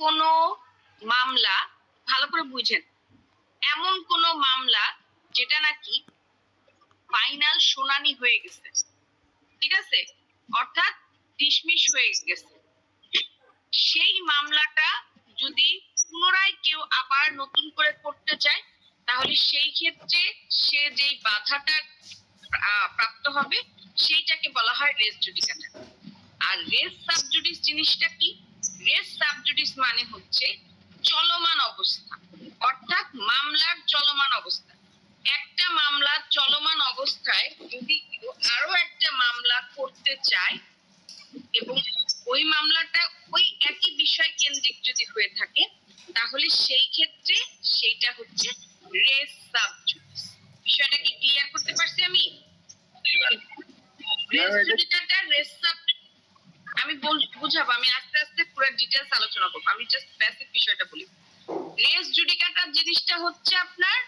কোন মামলা, ভালো করে বুঝেন, এমন কোন মামলা যেটা নাকি ফাইনাল শুনানি হয়ে গেছে, ঠিক আছে, অর্থাৎ ডিসমিস হয়ে গেছে, সেই মামলাটা যদি পুনরায় কেউ আবার নতুন করে করতে চায় তাহলে সেই ক্ষেত্রে সে যেই বাধাটা প্রাপ্ত হবে সেইটাকে বলা হয় রেস জুডিকাটা। আর রেস সাবজুডিস জিনিসটা কি? রেস সাবজুডিস মানে হচ্ছে চলমান অবস্থা, অর্থাৎ মামলার চলমান অবস্থা। একটা মামলা চলমান অবস্থায় যদি কেউ আরো একটা মামলা করতে চায় এবং ওই মামলাটা ওই একই বিষয় কেন্দ্রিক যদি হয়ে থাকে তাহলে সেই ক্ষেত্রে সেইটা হচ্ছে রেস সাবজুডিস। বিষয়টা কি ক্লিয়ার করতে পারছি আমি? রেস জুডিকাটা রেস সাবজুডিস আমি বুঝাবো, আমি আস্তে আস্তে পুরো ডিটেইলস আলোচনা করব, আমি জাস্ট বেসিক বিষয়টা বলি। রেস জুডিকাটা জিনিসটা হচ্ছে আপনার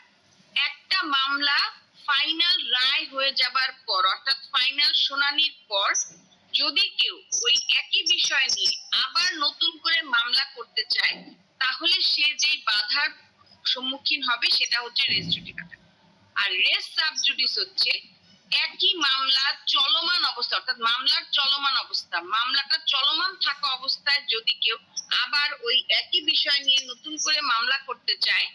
একটা মামলা ফাইনাল রায় হয়ে যাবার পর, অর্থাৎ ফাইনাল শুনানির পর যদি কেউ ওই একই বিষয় নিয়ে আবার নতুন করে মামলা করতে চায় তাহলে সে যে বাধার সম্মুখীন হবে সেটা হচ্ছে রেস জুডিকাটা। আর রেস সাবজুডিস হচ্ছে একই মামলা চলমান অবস্থা, অর্থাৎ মামলার চলমান অবস্থা, মামলাটা চলমান থাকা অবস্থায় যদি কেউ আবার ওই একই বিষয় নিয়ে নতুন করে মামলা করতে চায়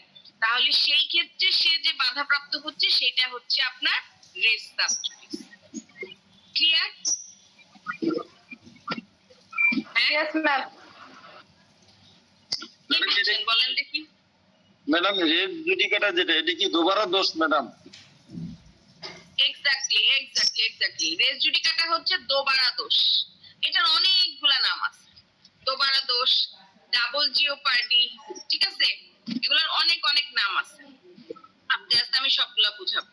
তাহলে সেই ক্ষেত্রে সে যে বাধাপ্রাপ্ত হচ্ছে সেটা হচ্ছে আপনার race sub judice. Clear? Yes, ma'am. বলেন দেখি ম্যাডাম, রেস জুডিকাটা যেটা, এটা কি দোবারা দোষ ম্যাডাম? এক্স্যাক্টলি রেস জুডিকাটা হচ্ছে দোবারা দোষ। এটার অনেকগুলা নাম আছে, দোবারা দোষ, ডাবল জিওপার্ডি, ঠিক আছে, এগুলোর অনেক অনেক নাম আছে, আমি সবগুলা বুঝাবো,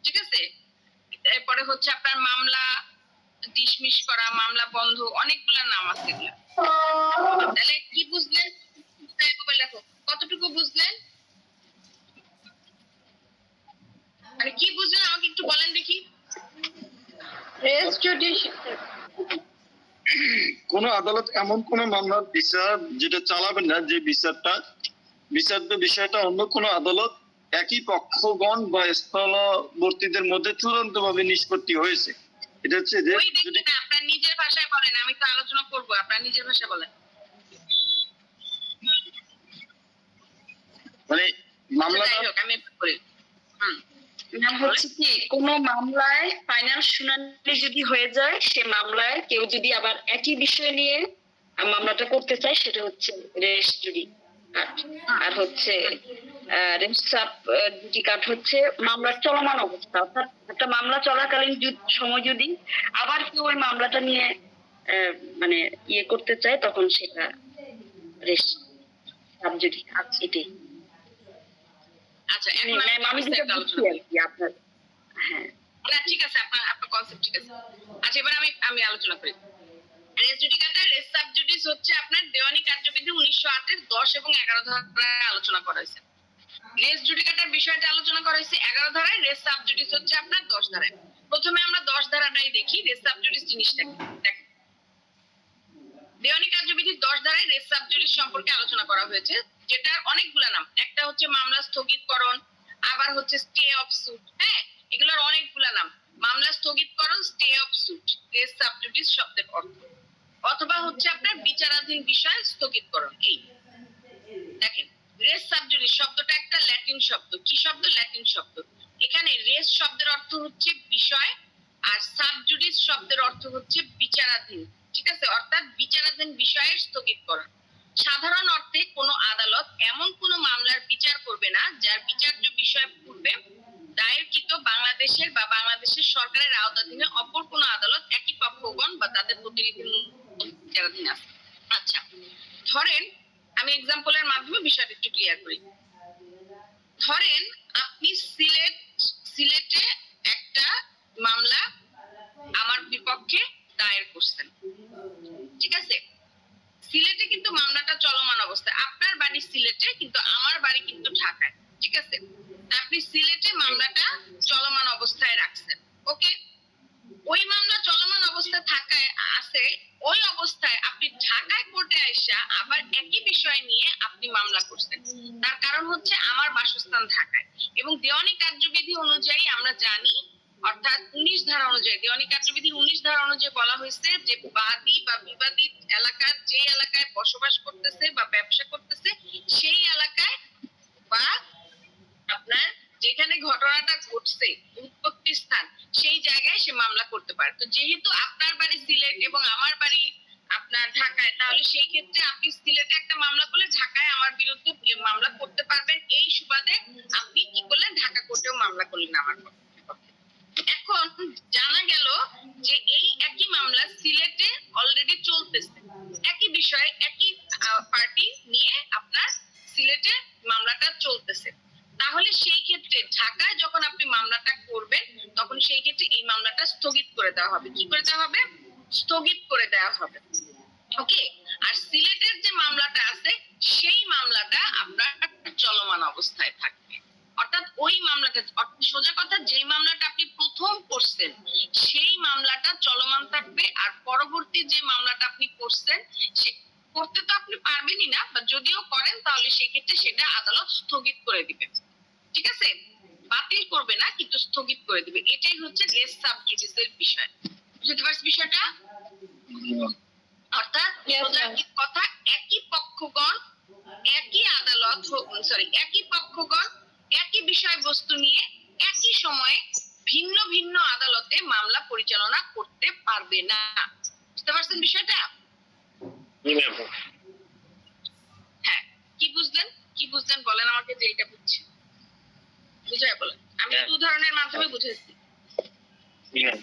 ঠিক আছে। এরপরে হচ্ছে আপনার মামলা ডিসমিস করা, মামলা বন্ধ, অনেকগুলা নাম আছে এগুলা। তাহলে কি বুঝলেন? দেখো কতটুকু বুঝলেন, মানে কি বুঝলেন আমাকে একটু বলেন দেখি। Res judicial. কোন আদালত এমন কোন মামলার বিচার যেটা চালাবেন না, যে বিচার্য বিষয়টা অন্য কোন আদালত একই পক্ষগণ বা স্থলবর্তীদের মধ্যে চূড়ান্ত ভাবে নিষ্পত্তি হয়েছে। এটা হচ্ছে যে ওই দেখেন আপনার নিজের ভাষায় বলেন, আমি তো আলোচনা করব, আপনার নিজের ভাষায় বলেন। মানে মামলাটা আমি বলি হচ্ছে কি, কোন মামলায় ফাইনাল শুনানি যদি হয়ে যায়, সে মামলায় কেউ যদি আবার একই বিষয় নিয়ে মামলাটা করতে চায় সেটা হচ্ছে রেস জুডিকাট। আর হচ্ছে রেস সাবজুডিকাট হচ্ছে মামলার চলমান অবস্থা, অর্থাৎ একটা মামলা চলাকালীন সময় যদি আবার কেউ ওই মামলাটা নিয়ে মানে করতে চায় তখন সেটা রেস সাবজুডিকাট। এটাই। আচ্ছা, এখন আমি যেটা বুঝছি আর কি আপনার। হ্যাঁ, না ঠিক আছে, আপনার কনসেপ্ট ঠিক আছে। আচ্ছা, এবার আমি আলোচনা করি। রেস জুডিকাটা রেস সাবজুডিস হচ্ছে আপনার দেওয়ানি কার্যবিধি 1908 এর 10 এবং 11 ধারায় আলোচনা করা হয়েছে। রেস জুডিকাটার বিষয়টা আলোচনা করা হয়েছে 11 ধারায়, রেস সাবজুডিস হচ্ছে আপনার 10 ধারায়। প্রথমে আমরা 10 ধারাটাই দেখি, রেস সাবজুডিস জিনিসটা কি। দেখেন, দেওয়ানি কার্যবিধির 10 ধারায় রেস সাবজুডিস সম্পর্কে আলোচনা করা হয়েছে, যেটার অনেকগুলা নাম। একটা হচ্ছে মামলা স্থগিতকরণ, আবার হচ্ছে স্টে অফ সুট, হ্যাঁ, এগুলোর অনেকগুলা নাম। মামলা স্থগিতকরণ, stay of suit, res sub judice শব্দের অর্থ, অথবা হচ্ছে আপনার বিচারাধীন বিষয় স্থগিতকরণ। এই দেখেন, রেস সাবজুডিস শব্দটা একটা ল্যাটিন শব্দ। কি শব্দ? ল্যাটিন শব্দ। এখানে রেস শব্দের অর্থ হচ্ছে বিষয়, আর সাবজুডিস শব্দের অর্থ হচ্ছে বিচারাধীন, ঠিক আছে, অর্থাৎ বিচারাধীন বিষয়ের স্থগিতকরণ। সাধারণ অর্থে কোনো আদালত এমন কোনো মামলার বিচার করবে না যার বিচার্য বিষয় পূর্বে দায়েরকৃত বাংলাদেশের বা বাংলাদেশের সরকারের আওতাধীনে অপর কোনো আদালত একই পক্ষগণ বা তাদের প্রতিনিধির বিচারাধীন আছে। আচ্ছা, ধরেন আমি এক্সাম্পলের মাধ্যমে বিষয়টা একটু ক্লিয়ার করি। ধরেন আপনি সিলেটে একটা মামলা আমার বিপক্ষে দায়ের করছেন, ঠিক আছে। সিলেটে কিন্তু মামলাটা চলমান অবস্থায়, আপনার বাড়ি সিলেটে কিন্তু আমার বাড়ি কিন্তু ঢাকায়, ঠিক আছে। আপনি সিলেটে মামলাটা চলমান অবস্থায় রাখছেন, ওকে। ওই মামলা চলমান অবস্থায় থাকায় আছে, ওই অবস্থায় আপনি ঢাকায় কোর্টে আইসা আবার একই বিষয় নিয়ে আপনি মামলা করছেন। তার কারণ হচ্ছে আমার বাসস্থান ঢাকায় এবং দেওয়ানি কার্যবিধি অনুযায়ী আমরা জানি, অর্থাৎ 19 ধারা অনুযায়ী, দেওয়ানি কার্যবিধির 19 ধারা অনুযায়ী বলা হয়েছে যে বাদী বা বিবাদী এলাকার যে এলাকায় বসবাস করতেছে বা ব্যবসা করতেছে সেই এলাকায় বা আপনার যেখানে ঘটনাটা ঘটছে উৎপত্তি স্থান সেই জায়গায় সে মামলা করতে পারে। তো যেহেতু আপনার বাড়ি সিলেট এবং আমার বাড়ি আপনার ঢাকায়, তাহলে সেই ক্ষেত্রে আপনি সিলেটে একটা মামলা করলে ঢাকায় আমার বিরুদ্ধে মামলা করতে পারবেন। এই সুবাদে আপনি কি করলেন, ঢাকা কোর্টেও মামলা করলেন আমার পক্ষে। এখন জানা গেল যে এই একই মামলা সিলেটে অলরেডি চলতেছে, একই বিষয়ে একই পার্টি নিয়ে আপনার সিলেটে মামলাটা চলতেছে। তাহলে সেই ক্ষেত্রে ঢাকায় যখন আপনি মামলাটা করবেন তখন সেই ক্ষেত্রে এই মামলাটা স্থগিত করে দেওয়া হবে। কি করে দেওয়া হবে? স্থগিত করে দেওয়া হবে। ওকে। আর সিলেটের যে মামলাটা আছে সেই মামলাটা আপনার চলমান অবস্থায় থাকবে। অর্থাৎ ওই মামলাটা, সোজা কথা, যে মামলাটা আপনি প্রথম করছেন সেই মামলাটা চলমান থাকবে। আর পরবর্তী যে মামলাটা আপনি করছেন সে করতে তো আপনি পারবেনই না, বা যদিও করেন তাহলে সেক্ষেত্রে সেটা আদালত স্থগিত করে দিবে। ঠিক আছে? বাতিল করবে না, কিন্তু স্থগিত করে দিবে। এটাই হচ্ছে রেস সাব জুডিসের বিষয়। বুঝতে পারছি বিষয়টা? অর্থাৎ সোজা কথা, একই পক্ষগণ একই আদালত, একই পক্ষগণ একই বিষয়বস্তু নিয়ে একই সময়ে ভিন্ন ভিন্ন আদালতে মামলা পরিচালনা করতে পারবে না। বুঝতে পারছেন বিষয়টা? হ্যাঁ, কি বুঝলেন? কি বুঝলেন বলেন আমাকে, যে এটা বুঝছি বুঝায় বলেন। আমি তো উদাহরণের মাধ্যমে বুঝেছি।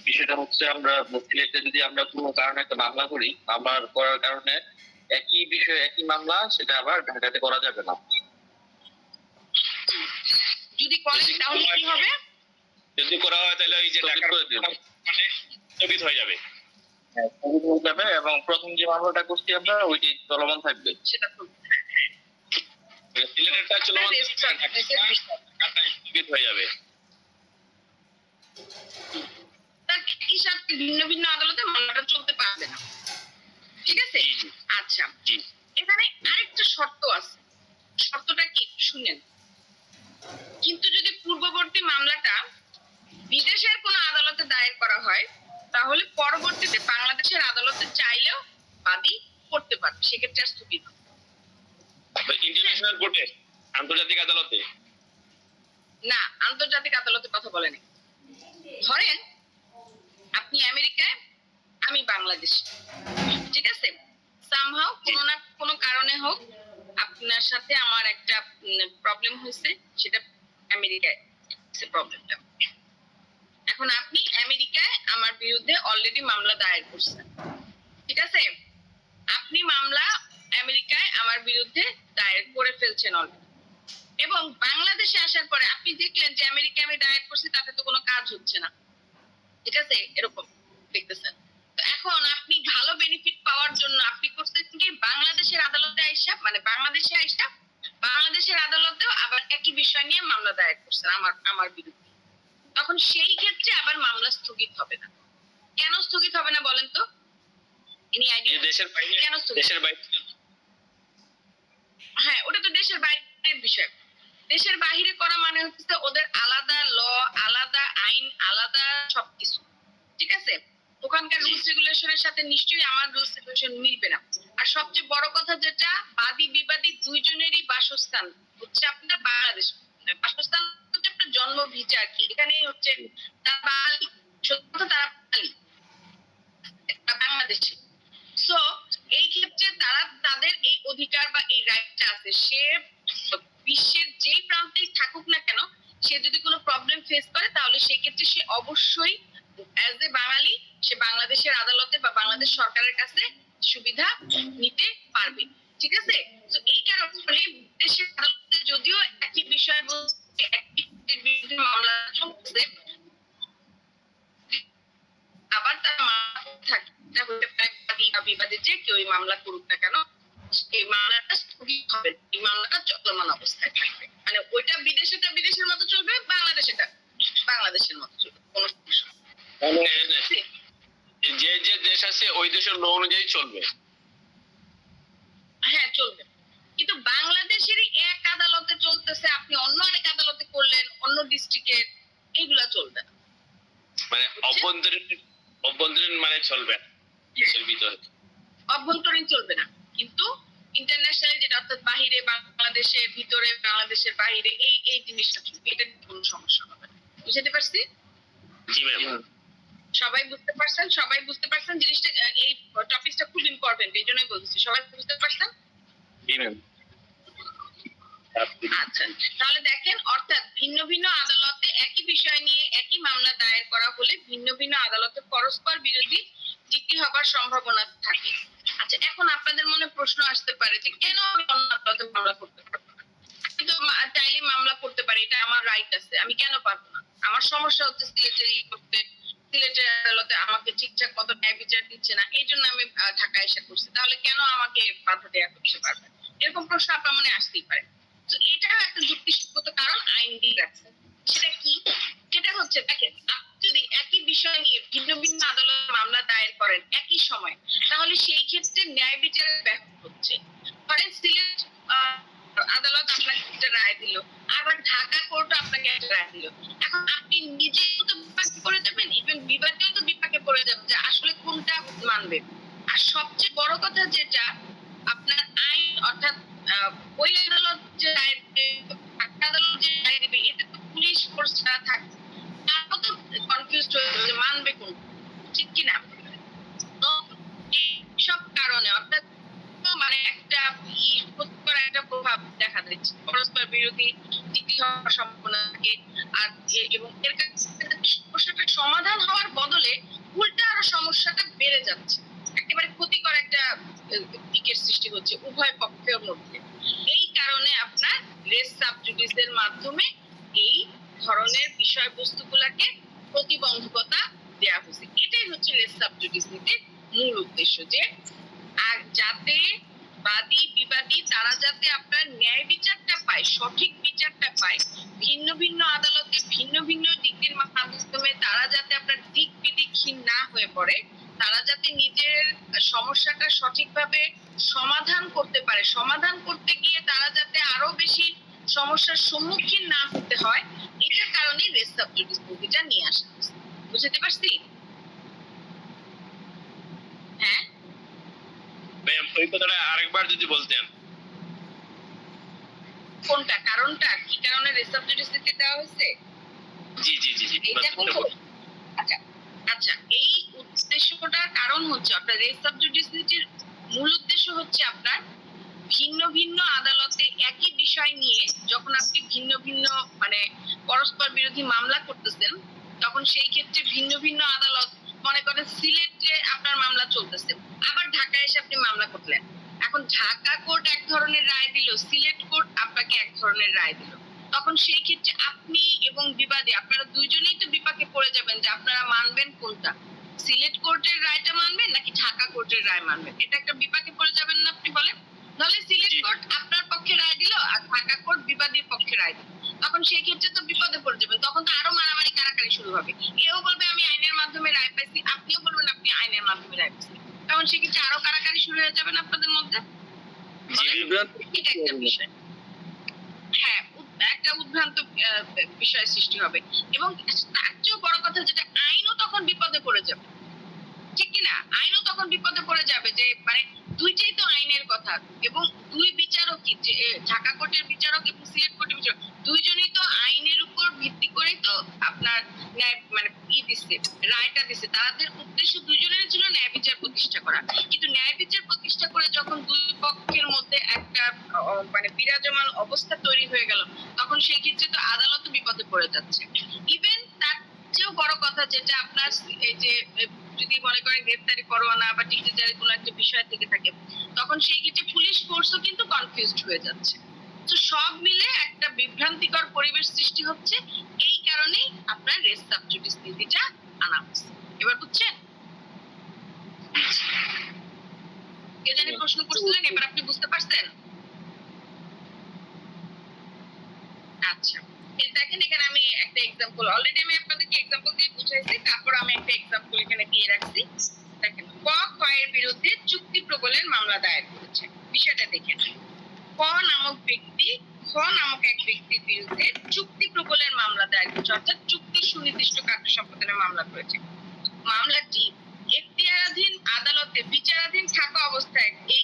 বিষয়টা হচ্ছে আমরা সিলেটে যদি আমরা কোনো কারণে একটা মামলা করি, মামলা করার কারণে একই বিষয়ে একই মামলা সেটা আবার ঢাকাতে করা যাবে না। যদি করেন তাহলে কি হবে? যদি করা হয় তাহলে ওই যে ঢাকা মানে স্থগিত হয়ে যাবে। হ্যাঁ, স্থগিত হয়ে যাবে এবং প্রথম যে মামলাটা করছি আমরা ওইটি চলমান থাকবে। সেটা তো সিলেটেরটা চলমান থাকবে, ঢাকাটা স্থগিত হয়ে যাবে। তার হিসাবে ভিন্ন ভিন্ন আদালতে মামলাটা চলতে পারবে না। ঠিক আছে? আচ্ছা, এখানে আরেকটা শর্ত আছে। শর্তটা কি শুনেন। কিন্তু যদি পূর্ববর্তী মামলাটা বিদেশের কোনো আদালতে দায়ের করা হয় তাহলে পরবর্তীতে বাংলাদেশের আদালতে চাইলেও বাদী করতে পারবে, সেক্ষেত্রে আর স্থগিত হবে। ইন্টারন্যাশনাল কোর্টে, আন্তর্জাতিক আদালতে না, আন্তর্জাতিক আদালতে কথা বলেনি। ধরেন আপনি আমেরিকায়, আমি বাংলাদেশ, ঠিক আছে? সামহাও কোনো না কোনো কারণে হোক আপনার সাথে আমার একটা প্রবলেম হয়েছে, সেটা আমেরিকায় প্রবলেমটা। এখন আপনি আমেরিকায় আমার বিরুদ্ধে অলরেডি মামলা দায়ের করছেন, ঠিক আছে? আপনি মামলা আমেরিকায় আমার বিরুদ্ধে দায়ের করে ফেলছেন অলরেডি, এবং বাংলাদেশে আসার পরে আপনি দেখলেন যে আমেরিকায় আমি দায়ের করছি, তাতে তো কোনো কাজ হচ্ছে না, ঠিক আছে? এরকম দেখতেছেন। তো এখন আপনি ভালো বেনিফিট পাওয়ার জন্য আপনি করছেন কি, বাংলাদেশের আদালতে আইসা, মানে বাংলাদেশে আইসা বাংলাদেশের আদালতেও আবার একই বিষয় নিয়ে মামলা দায়ের করছেন আমার বিরুদ্ধে। তখন সেই ক্ষেত্রে আবার মামলা স্থগিত হবে না। কেন স্থগিত হবে না বলেন তো? Any idea? দেশের বাইরে, কেন স্থগিত? দেশের বাইরে। হ্যাঁ, ওটা তো দেশের বাইরের বিষয়। দেশের বাইরে করা মানে হচ্ছে ওদের আলাদা ল, আলাদা আইন, আলাদা সবকিছু, ঠিক আছে? ওখানকার রুলস রেগুলেশনের সাথে নিশ্চয়ই আমার রুলস রেগুলেশন মিলবে না। আর সবচেয়ে বড় কথা যেটা, বাদী বিবাদী দুইজনেরই বাসস্থান হচ্ছে আপনার বাংলাদেশ। বাসস্থান হচ্ছে আপনার জন্ম ভিটা আর কি। এখানে হচ্ছে তারা বাঙালি, সত্যি কথা তারা বাঙালি, বাংলাদেশে। সো এই ক্ষেত্রে তারা তাদের এই অধিকার বা এই রাইটটা আছে। সে বিশ্বের যেই প্রান্তেই থাকুক না কেন, সে যদি কোনো প্রবলেম ফেস করে তাহলে সেই ক্ষেত্রে সে অবশ্যই অ্যাজ এ বাঙালি সে বাংলাদেশের আদালতে বা বাংলাদেশ সরকারের কাছে সুবিধা নিতে পারবে, ঠিক আছে? তো এই কারণে দেশের আদালতে যদিও একই বিষয় বলতে একই বিরুদ্ধে মামলা চলছে, আবার তার মামলা থাকে, এটা হতে পারে বাদী বা বিবাদী যে কেউ মামলা করুক না কেন, এই মামলাটা স্থগিত হবে, এই মামলাটা চলমান অবস্থায় থাকবে। মানে ওইটা বিদেশেটা বিদেশের মতো চলবে, বাংলাদেশেটা বাংলাদেশের মতো চলবে, কোনো সমস্যা নেই। যে যে দেশ আছে ওই দেশের ল অনুযায়ী চলবে। হ্যাঁ চলবে। মানে অভ্যন্তরীণ মানে চলবে না দেশের ভিতরে। অভ্যন্তরীণ চলবে না, কিন্তু ইন্টারন্যাশনাল যেটা অর্থাৎ বাহিরে বাংলাদেশের ভিতরে বাংলাদেশের বাহিরে এই জিনিসটা চলবে, এটা নিয়ে কোনো সমস্যা হবে না। বুঝতে পারছি? জি ম্যাম। সবাই বুঝতে পারছেন জিনিসটা? এই টপিকটা খুব ইম্পর্টেন্ট, এই জন্যই বলছি। সবাই বুঝতে পারছেন? জি ম্যাম। আচ্ছা, তাহলে দেখেন, অর্থাৎ ভিন্ন ভিন্ন আদালতে একই বিষয় নিয়ে একই মামলা দায়ের করা হলে ভিন্ন ভিন্ন আদালতে পরস্পর বিরোধী যুক্তি হবার সম্ভাবনা থাকে। আচ্ছা, এখন আপনাদের মনে প্রশ্ন আসতে পারে যে কেন আমি অন্য আদালতে মামলা করতে পারবো না? আমি তো চাইলে মামলা করতে পারি, এটা আমার রাইট আছে, আমি কেন পারবো না? আমার সমস্যা হচ্ছে সিলেটের আদালতে আমাকে ঠিকঠাক মতো ন্যায় বিচার দিচ্ছে না, এই জন্য আমি ঢাকায় এসে করছি। তাহলে কেন আমাকে বাধা দেয়া করতে পারবে? এরকম প্রশ্ন আপনার মনে আসতেই পারে। তো এটা একটা যুক্তিসঙ্গত কারণ আইন দিয়ে রাখছে। সেটা কি? সেটা হচ্ছে, দেখেন, আপনি যদি একই বিষয় নিয়ে ভিন্ন ভিন্ন আদালতে মামলা দায়ের করেন একই সময়, তাহলে সেই ক্ষেত্রে ন্যায় বিচারের ব্যাহত হচ্ছে। ধরেন সিলেট আদালত আপনাকে একটা রায় দিল, আবার ঢাকা কোর্টও আপনাকে একটা রায় দিল। এখন আপনি নিজেও তো বিপাকে পড়ে যাবেন, ইভেন বিবাদেও তো বিপাকে পড়ে যাবেন যে আসলে কোনটা মানবে। আর সবচেয়ে বড় কথা যেটা, আপনার আইন অর্থাৎ ওই আদালত যে রায় দেবে, আদালত যে রায় দেবে, এতে তো পুলিশ ফোর্স ছাড়া থাকবে, তারাও তো কনফিউজড হয়ে যাবে যে মানবে কোন, ঠিক কিনা? তো এইসব কারণে অর্থাৎ মানে একটা একটা প্রভাব দেখা দিচ্ছে, পরস্পর বিরোধী দিক হওয়ার সম্ভাবনা থাকে। আর এবং এর সমস্যাটা সমাধান হওয়ার বদলে উল্টা আরো সমস্যাটা বেড়ে যাচ্ছে, একেবারে ক্ষতিকর একটা দিকের সৃষ্টি হচ্ছে উভয় পক্ষের মধ্যে। এই কারণে আপনার রেস সাবজুডিসের মাধ্যমে এই ধরনের বিষয়বস্তুগুলোকে প্রতিবন্ধকতা দেওয়া হয়েছে। এটাই হচ্ছে রেস সাবজুডিস নীতির মূল উদ্দেশ্য, যে আর যাতে বাদী বিবাদী তারা যাতে আপনার ন্যায় বিচারটা পায়, সঠিক বিচারটা পায়, ভিন্ন ভিন্ন আদালতে ভিন্ন ভিন্ন দিকের মাধ্যমে তারা যাতে আপনার দিক বিদিকহীন না হয়ে পড়ে, তারা যাতে নিজের সমস্যাটা সঠিকভাবে সমাধান করতে পারে, সমাধান করতে গিয়ে তারা যাতে আরো বেশি সমস্যার সম্মুখীন না হতে হয়, এটার কারণে রেস সাবজুডিস নীতিটা নিয়ে আসা হয়েছে। বুঝতে পারছি? হ্যাঁ, ম্যাম ওই কথাটা আরেকবার যদি বলতেন। কোনটা কারণটা, কি কারণে রেস সাবজুডিস নীতি দেওয়া হয়েছে? জি জি জি জি। এইটা বলবো? আচ্ছা আচ্ছা, এই উদ্দেশ্যটার কারণ হচ্ছে আপনার রেস সাবজুডিস নীতির মূল উদ্দেশ্য হচ্ছে আপনার ভিন্ন ভিন্ন আদালতে একই বিষয় নিয়ে যখন আপনি ভিন্ন ভিন্ন মানে পরস্পর বিরোধী মামলা করতেছেন, তখন সেই ক্ষেত্রে ভিন্ন ভিন্ন আদালত, মনে করেন সিলেটে আপনার মামলা চলতেছে, আবার ঢাকায় এসে আপনি মামলা করলেন। এখন ঢাকা কোর্ট এক ধরনের রায় দিল, সিলেট কোর্ট আপনাকে এক ধরনের রায় দিল। তখন সেই ক্ষেত্রে আপনি এবং বিবাদী আপনারা দুইজনেই তো বিপাকে পড়ে যাবেন যে আপনারা মানবেন কোনটা, সিলেট কোর্টের রায়টা মানবেন নাকি ঢাকা কোর্টের রায় মানবেন। এটা একটা বিপাকে পড়ে যাবেন না আপনি? বলেন, তাহলে সিলেট কোর্ট আপনার পক্ষে রায় দিল আর ঢাকা কোর্ট বিবাদীর পক্ষে রায় দিল, তখন সেই ক্ষেত্রে তো বিপদে পড়ে যাবেন। তখন তো আরো মারামারি কারাকারি শুরু হবে। এও বলবে আমি আইনের মাধ্যমে রায় পাইছি, আপনিও বলবেন আপনি আইনের মাধ্যমে রায় পাইছেন, তখন সেক্ষেত্রে আরো কারাকারি শুরু হয়ে যাবেন আপনাদের মধ্যে। এটা একটা বিষয়। হ্যাঁ, একটা উদ্ভ্রান্ত বিষয় সৃষ্টি হবে, এবং তার চেয়েও বড় কথা যেটা, আইনও তখন বিপদে পড়ে যাবে, ঠিক কিনা? আইনও তখন বিপদে পড়ে যাবে, যে মানে দুইটাই তো আইনের কথা, এবং দুই বিচারকই, যে ঢাকা কোর্টের বিচারক এবং সিলেট কোর্টের বিচারক, দুইজনই তো আইনের উপর ভিত্তি করেই তো আপনার ন্যায় মানে দিচ্ছে, রায়টা দিচ্ছে। তাদের উদ্দেশ্য দুইজনের ছিল ন্যায় বিচার প্রতিষ্ঠা করা, কিন্তু ন্যায় বিচার প্রতিষ্ঠা করে যখন দুই পক্ষের মধ্যে একটা মানে বিরাজমান অবস্থা তৈরি হয়ে গেল, তখন সেই ক্ষেত্রে তো আদালত বিপদে পড়ে যাচ্ছে। ইভেন তার চেয়েও বড় কথা যেটা আপনার, এই যে যদি মনে করেন গ্রেফতারি পরোয়ানা বা ডিগ্রি জারি কোনো একটা বিষয় থেকে থাকে, তখন সেই ক্ষেত্রে পুলিশ ফোর্সও কিন্তু কনফিউজড হয়ে যাচ্ছে। তো সব মিলে একটা বিভ্রান্তিকর পরিবেশ সৃষ্টি হচ্ছে, এই কারণেই আপনার রেস সাবজুডিস নীতিটা আনা হচ্ছে। এবার বুঝছেন? কে জানি প্রশ্ন করছিলেন, এবার আপনি বুঝতে পারছেন? আচ্ছা, দেখেন এখানে আমি একটা এক্সাম্পল, অলরেডি আমি আপনাদেরকে এক্সাম্পল দিয়ে বুঝাইছি, তারপর আমি একটা এক্সাম্পল এখানে দিয়ে রাখছি। দেখেন, ক ক্ষয়ের বিরুদ্ধে চুক্তি প্রবলের মামলা দায়ের করেছে। বিষয়টা দেখেন, ক নামক ব্যক্তি খ নামক এক ব্যক্তির বিরুদ্ধে চুক্তি প্রবল প্রবলের মামলা দায়ের করেছে, অর্থাৎ চুক্তি সুনির্দিষ্ট কার্য সম্পাদনের মামলা করেছে। মামলাটি এখতিয়ারাধীন আদালতে বিচারাধীন থাকা অবস্থায় এই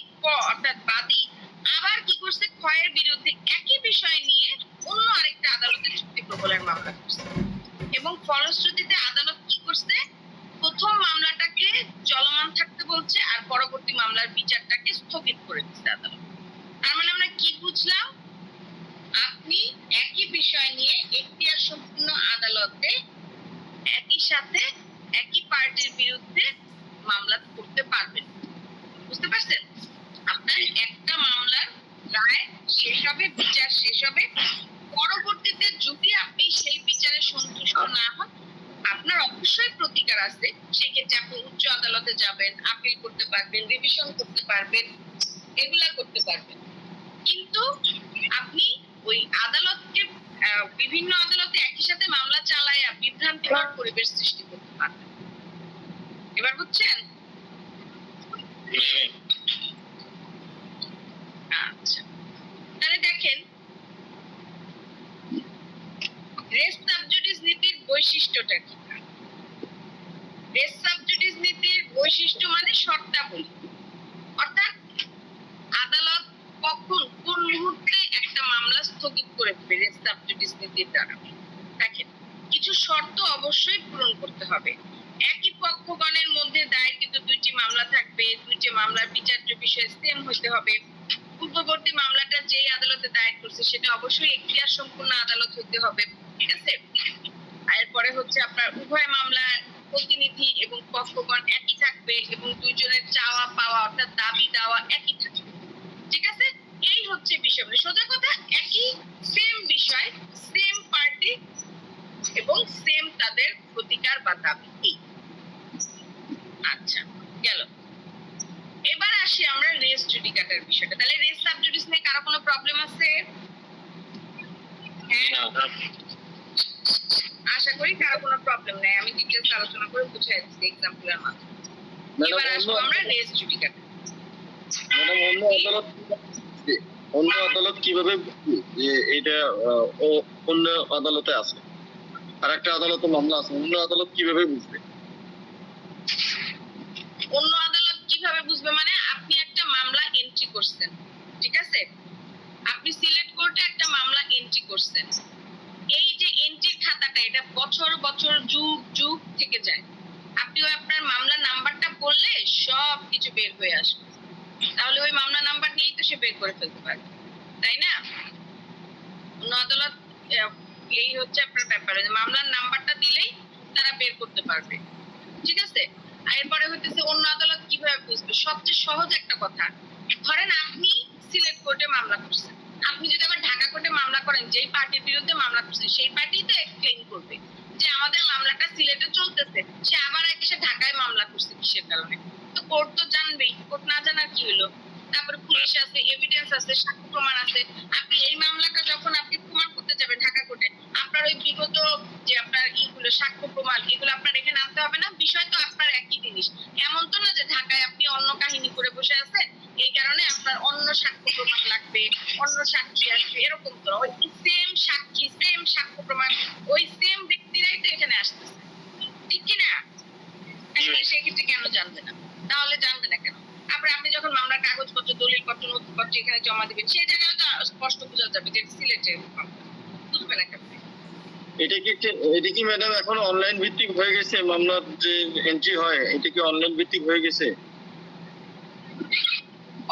অর্থাৎ বাদী আবার কি করছে, ক্ষয়ের বিরুদ্ধে একই বিষয় নিয়ে অন্য আরেকটা আদালতে চুক্তি প্রবলের মামলা করছে এবং ফলশ্রুতিতে আদালত কি করছে, প্রথম মামলাটাকে চলমান থাকতে বলছে আর পরবর্তী মামলার বিচারটাকে স্থগিত করে দিচ্ছে আদালত। তার মানে আমরা কি বুঝলাম, আপনি একই বিষয় নিয়ে এখতিয়ার সম্পূর্ণ আদালতে একই সাথে একই পার্টির বিরুদ্ধে মামলা করতে পারবেন। বুঝতে পারছেন? আপনার একটা মামলার রায় শেষ হবে, বিচার শেষ হবে, পরবর্তীতে যদি আপনি সেই বিচারে সন্তুষ্ট না হন, আপনার অবশ্যই প্রতিকার আছে। সেক্ষেত্রে আপনি উচ্চ আদালতে যাবেন, আপিল করতে পারবেন, রিভিশন করতে পারবেন, এগুলা করতে পারবেন। কিন্তু আপনি ওই আদালতকে বিভিন্ন আদালতে একই সাথে মামলা চালায়া বিভ্রান্তিকর পরিবেশ সৃষ্টি করতে পারবেন। এবার বুঝছেন? আচ্ছা, তাহলে দেখেন রেস সাবজুডিস নীতির বৈশিষ্ট্যটা কি। রেস সাবজুডিস নীতির বৈশিষ্ট্য মানে শর্তাবলী, অর্থাৎ আদালত কখন কোন মুহূর্তে একটা মামলা স্থগিত করে দেবে রেস সাবজুডিস নীতির দ্বারা। দেখেন কিছু শর্ত অবশ্যই পূরণ করতে হবে। একই পক্ষগণের মধ্যে দায়েরকৃত দুইটি মামলা থাকবে, দুইটি মামলার বিচার্য বিষয় সেম হইতে হবে। পূর্ববর্তী মামলাটা যেই আদালতে দায়ের করছে সেটা অবশ্যই এখতিয়ার সম্পূর্ণ আদালত হইতে হবে, ঠিক আছে? এরপরে হচ্ছে আপনার উভয় মামলার প্রতিনিধি এবং পক্ষগণ একই থাকবে এবং দুইজনের চাওয়া পাওয়া অর্থাৎ দাবি দাওয়া একই থাকবে, ঠিক আছে? এই হচ্ছে বিষয়, মানে সোজা কথা একই সেম বিষয়, সেম পার্টি এবং সেম তাদের প্রতিকার বা দাবি। এই আচ্ছা গেল। এবার আসি আমরা রেস জুডিকাটার বিষয়টা। তাহলে রেস সাবজুডিস নিয়ে কারো কোনো প্রবলেম আছে? হ্যাঁ, আশা করি কারো কোনো প্রবলেম নাই। আমি ডিটেইলস আলোচনা করে বুঝাই দিচ্ছি এক্সাম্পলের মাধ্যমে। এবার আসবো আমরা রেস জুডিকাটা। অন্য আদালত কিভাবে যে এটা অন্য আদালতে আছে আর একটা আদালতে মামলা আছে, অন্য আদালত কিভাবে বুঝবে? অন্য আদালত কিভাবে বুঝবে মানে আপনি একটা মামলা এন্ট্রি করছেন, ঠিক আছে? আপনি সিলেক্ট কোর্টে একটা মামলা এন্ট্রি করছেন। এই যে এন্ট্রির খাতাটা এটা বছর বছর যুগ যুগ থেকে যায়। আপনি আপনার মামলা নাম্বারটা বললে সব কিছু বের হয়ে আসবে, তাহলে ওই মামলা নাম্বার নিয়েই তো সে বের করে ফেলতে পারবে, তাই না? অন্য আদালত এই হচ্ছে আপনার ব্যাপার, মামলার নাম্বারটা দিলেই তারা বের করতে পারবে, ঠিক আছে? এরপরে হইতেছে অন্য আদালত কিভাবে বুঝবে। সবচেয়ে সহজ একটা কথা, ধরেন আপনি সিলেট কোর্টে মামলা করছেন, আপনি যদি আবার ঢাকা কোর্টে মামলা করেন, যেই পার্টির বিরুদ্ধে মামলা করছেন সেই পার্টি তো এক্সপ্লেইন করবে যে আমাদের মামলাটা সিলেটে চলতেছে, সে আবার এসে ঢাকায় মামলা করছে কিসের কারণে। তো কোর্ট তো জানবেই, কোর্ট না জানার কি হলো? তারপরে পুলিশ আছে, এভিডেন্স আছে, সাক্ষ্য প্রমাণ আছে। আপনি এই মামলাটা যখন আপনি প্রমাণ করতে যাবেন ঢাকা কোর্টে, আপনার ওই বিগত যে আপনার ইগুলো সাক্ষ্য প্রমাণ এগুলো আপনার এখানে আনতে হবে না। বিষয় তো আপনার একই জিনিস। এমন তো না যে ঢাকায় আপনি অন্য কাহিনী করে বসে আছেন, এই কারণে আপনার অন্য সাক্ষ্য প্রমাণ লাগবে, অন্য সাক্ষী আসবে, এরকম তো। ওই সেম সাক্ষী, সেম সাক্ষ্য প্রমাণ, ওই সেম ব্যক্তিরাই তো এখানে আসতেছে, ঠিক কিনা? সেক্ষেত্রে কেন জানবে না? তাহলে জানবে না কেন? তারপরে আপনি যখন মামলার কাগজপত্র, দলিলপত্র, নথিপত্র এখানে জমা দিবেন, সেই জায়গায় তো স্পষ্ট বোঝা যাবে যে সিলেটের মামলা। বুঝবে না কেন? এটা কি ম্যাডাম এখন অনলাইন ভিত্তিক হয়ে গেছে? মামলার যে এন্ট্রি হয় এটা কি অনলাইন ভিত্তিক হয়ে গেছে?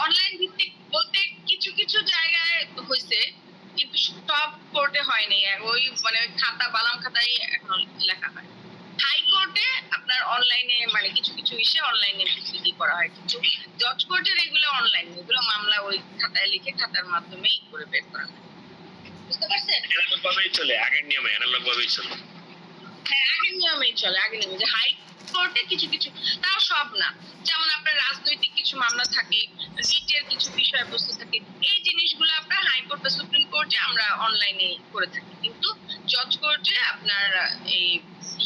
অনলাইন ভিত্তিক বলতে কিছু কিছু জায়গায় হয়েছে, কিন্তু সব কোর্টে হয়নি। ওই মানে খাতা, বালাম খাতায় এখন লেখা হয়। হাইকোর্টে আপনার অনলাইনে মানে কিছু কিছু ইস্যু অনলাইনে ভিত্তি করা হয়, কিন্তু জজ কোর্টের এগুলো অনলাইন, এগুলো মামলা ওই খাতায় লিখে খাতার মাধ্যমেই করে বের করা হয়। বুঝতে পারছেন? অ্যানালগ ভাবেই চলে, আগের নিয়মে অ্যানালগ ভাবেই চলে। হ্যাঁ, আগের নিয়মেই চলে, আগের নিয়মে। যে হাইকোর্টে কিছু কিছু, তাও সব না, যেমন আপনার রাজনৈতিক কিছু মামলা থাকে, রিটের কিছু বিষয়বস্তু থাকে, এই জিনিসগুলো আপনার হাইকোর্ট বা সুপ্রিম কোর্টে আমরা অনলাইনে করে থাকি, কিন্তু জজ কোর্টে আপনার এই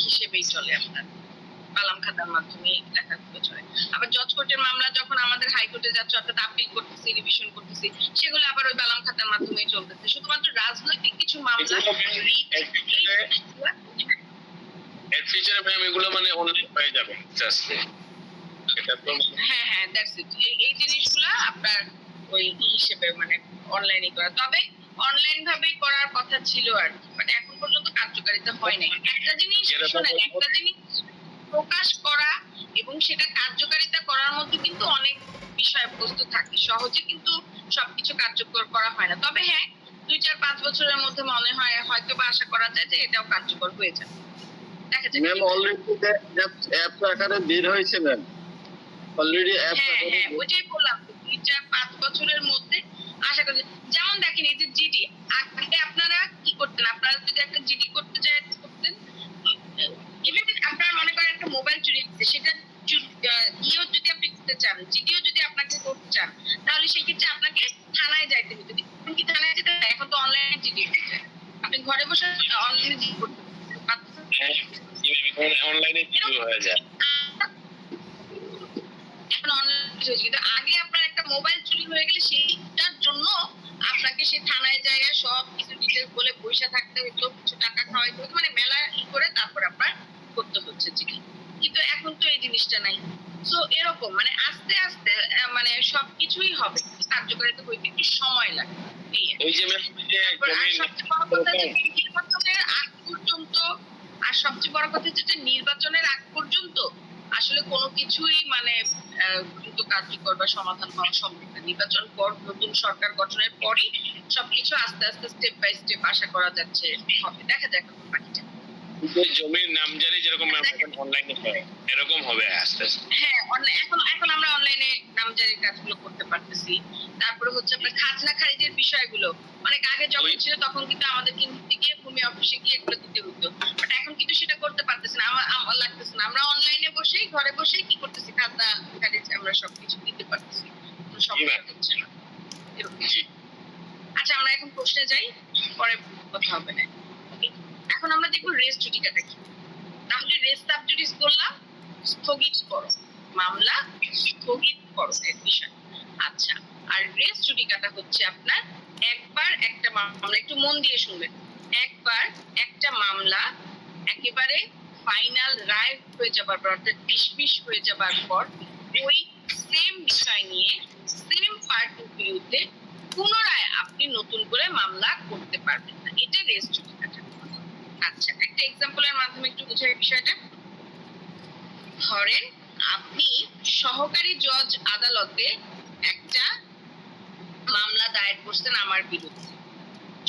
হিসেবেই চলে আপনার। বালাম খাতার মাধ্যমে লেখাগুলো চলে। আবার জজ কোর্টের মামলা যখন আমাদের হাইকোর্টে যাচ্ছে অর্থাৎ আপিল করতেছি, রিভিশন করতেছি, সেগুলো আবার ওই বালাম খাতার মাধ্যমেই চলতেছে। শুধুমাত্র রাজনৈতিক কিছু মামলা এর ফিচারে ম্যাম এগুলো মানে অনলাইন হয়ে যাবে আস্তে আস্তে। এটা তো হ্যাঁ হ্যাঁ দ্যাটস ইট। এই জিনিসগুলো আপনার ওই হিসেবে মানে অনলাইনে করা, তবে অনলাইন ভাবে করার কথা ছিল আর কি, মানে এখন পর্যন্ত কার্যকারিতা হয় নাই। একটা জিনিস শোনেন, একটা জিনিস প্রকাশ করা এবং সেটা কার্যকারিতা করার মধ্যে কিন্তু অনেক বিষয়বস্তু থাকে, সহজে কিন্তু সবকিছু কার্যকর করা হয় না। তবে হ্যাঁ 2-4-5 বছরের মধ্যে মনে হয় হয়তো বা আশা করা যায় যে এটাও কার্যকর হয়ে যাবে। দেখা যাক। ম্যাম অলরেডি অ্যাপ আকারে বের হয়েছে ম্যাম, অলরেডি অ্যাপ হ্যাঁ হ্যাঁ ওইটাই বললাম, 2-4-5 বছরের মধ্যে আশা করি। যেমন দেখেন এই যে জিডি, আগে আপনারা কি করতেন, আপনারা যদি একটা জিডি করতে করতেন, ইভেন আপনারা মনে করেন একটা মোবাইল চুরি হচ্ছে, সেটা ইও যদি আপনি করতে চান, জিডিও যদি আপনাকে করতে চান, তাহলে সেই ক্ষেত্রে আপনাকে থানায় যাইতে হতো। এখন কি থানায় যেতে হয়? এখন তো অনলাইনে জিডি হয়ে যায়, আপনি ঘরে বসে অনলাইনে জিডি করতে পারতেছেন। অনলাইনে শুরু হয়ে যায়। এখন অনলাইন হয়েছে, কিন্তু আগে আপনার একটা মোবাইল চুরি হয়ে গেলে সেইটার জন্য আপনাকে সে থানায় যায় সব কিছু ডিটেলস বলে পয়সা থাকতে হতো, কিছু টাকা খাওয়াইতে হতো, মানে মেলা করে তারপর আপনার করতে হচ্ছে জিডি। কিন্তু এখন তো এই জিনিসটা নাই। সো এরকম মানে আস্তে আস্তে মানে সবকিছুই হবে, কার্যকারিতা হইতে একটু সময় লাগে। এই আর কি। ওই যে ম্যাম তারপর আর সবচেয়ে বড় কথা যে নির্বাচনের আগ পর্যন্ত, আর সবচেয়ে বড় কথা যেটা নির্বাচনের আগ পর্যন্ত আসলে কোনো কিছুই মানে দ্রুত কার্যকর বা সমাধান হওয়া সম্ভব না। নির্বাচন পর নতুন সরকার গঠনের পরই সবকিছু আস্তে আস্তে স্টেপ বাই স্টেপ আশা করা যাচ্ছে হবে। দেখা যাক এখন বাকিটা। জমির নামজারি যেরকম অনলাইনে হয় এরকম হবে আস্তে আস্তে। হ্যাঁ এখন আমরা অনলাইনে নামজারির কাজগুলো করতে পারতেছি। তারপরে হচ্ছে আপনার খাজনা খারিজের বিষয়গুলো অনেক আগে যখন ছিল তখন কিন্তু আমাদেরকে নিতে গিয়ে ভূমি অফিসে গিয়ে এগুলো দিতে হতো, বাট এখন কিন্তু সেটা করতে পারতেছি না, আমার লাগতেছে না। আমরা অনলাইনে বসেই ঘরে বসেই কি করতেছি, খাজনা খারিজ আমরা সবকিছু দিতে পারতেছি, কোনো সমস্যা হচ্ছে না এরকম। আচ্ছা আমরা এখন প্রশ্নে যাই, পরে কথা হবে না। এখন আমরা দেখবো রেস জুডিকাটা কি। তাহলে রেস সাবজুডিস বললাম স্থগিত করো, মামলা স্থগিত করো এর বিষয়। আচ্ছা, আর রেস জুডিকাটা হচ্ছে আপনার একবার একটা মামলা, একটু মন দিয়ে শুনবেন, একবার একটা মামলা একেবারে ফাইনাল রায় হয়ে যাবার পর অর্থাৎ ডিসমিস হয়ে যাবার পর ওই সেম বিষয় নিয়ে সেম পার্টির বিরুদ্ধে পুনরায় আপনি নতুন করে মামলা করতে পারবেন না, এটা রেস জুডিকাটা। আচ্ছা একটা এক্সাম্পলের মাধ্যমে একটু বোঝাই বিষয়টা। ধরেন আপনি সহকারী জজ আদালতে একটা মামলা দায়ের করছেন আমার বিরুদ্ধে।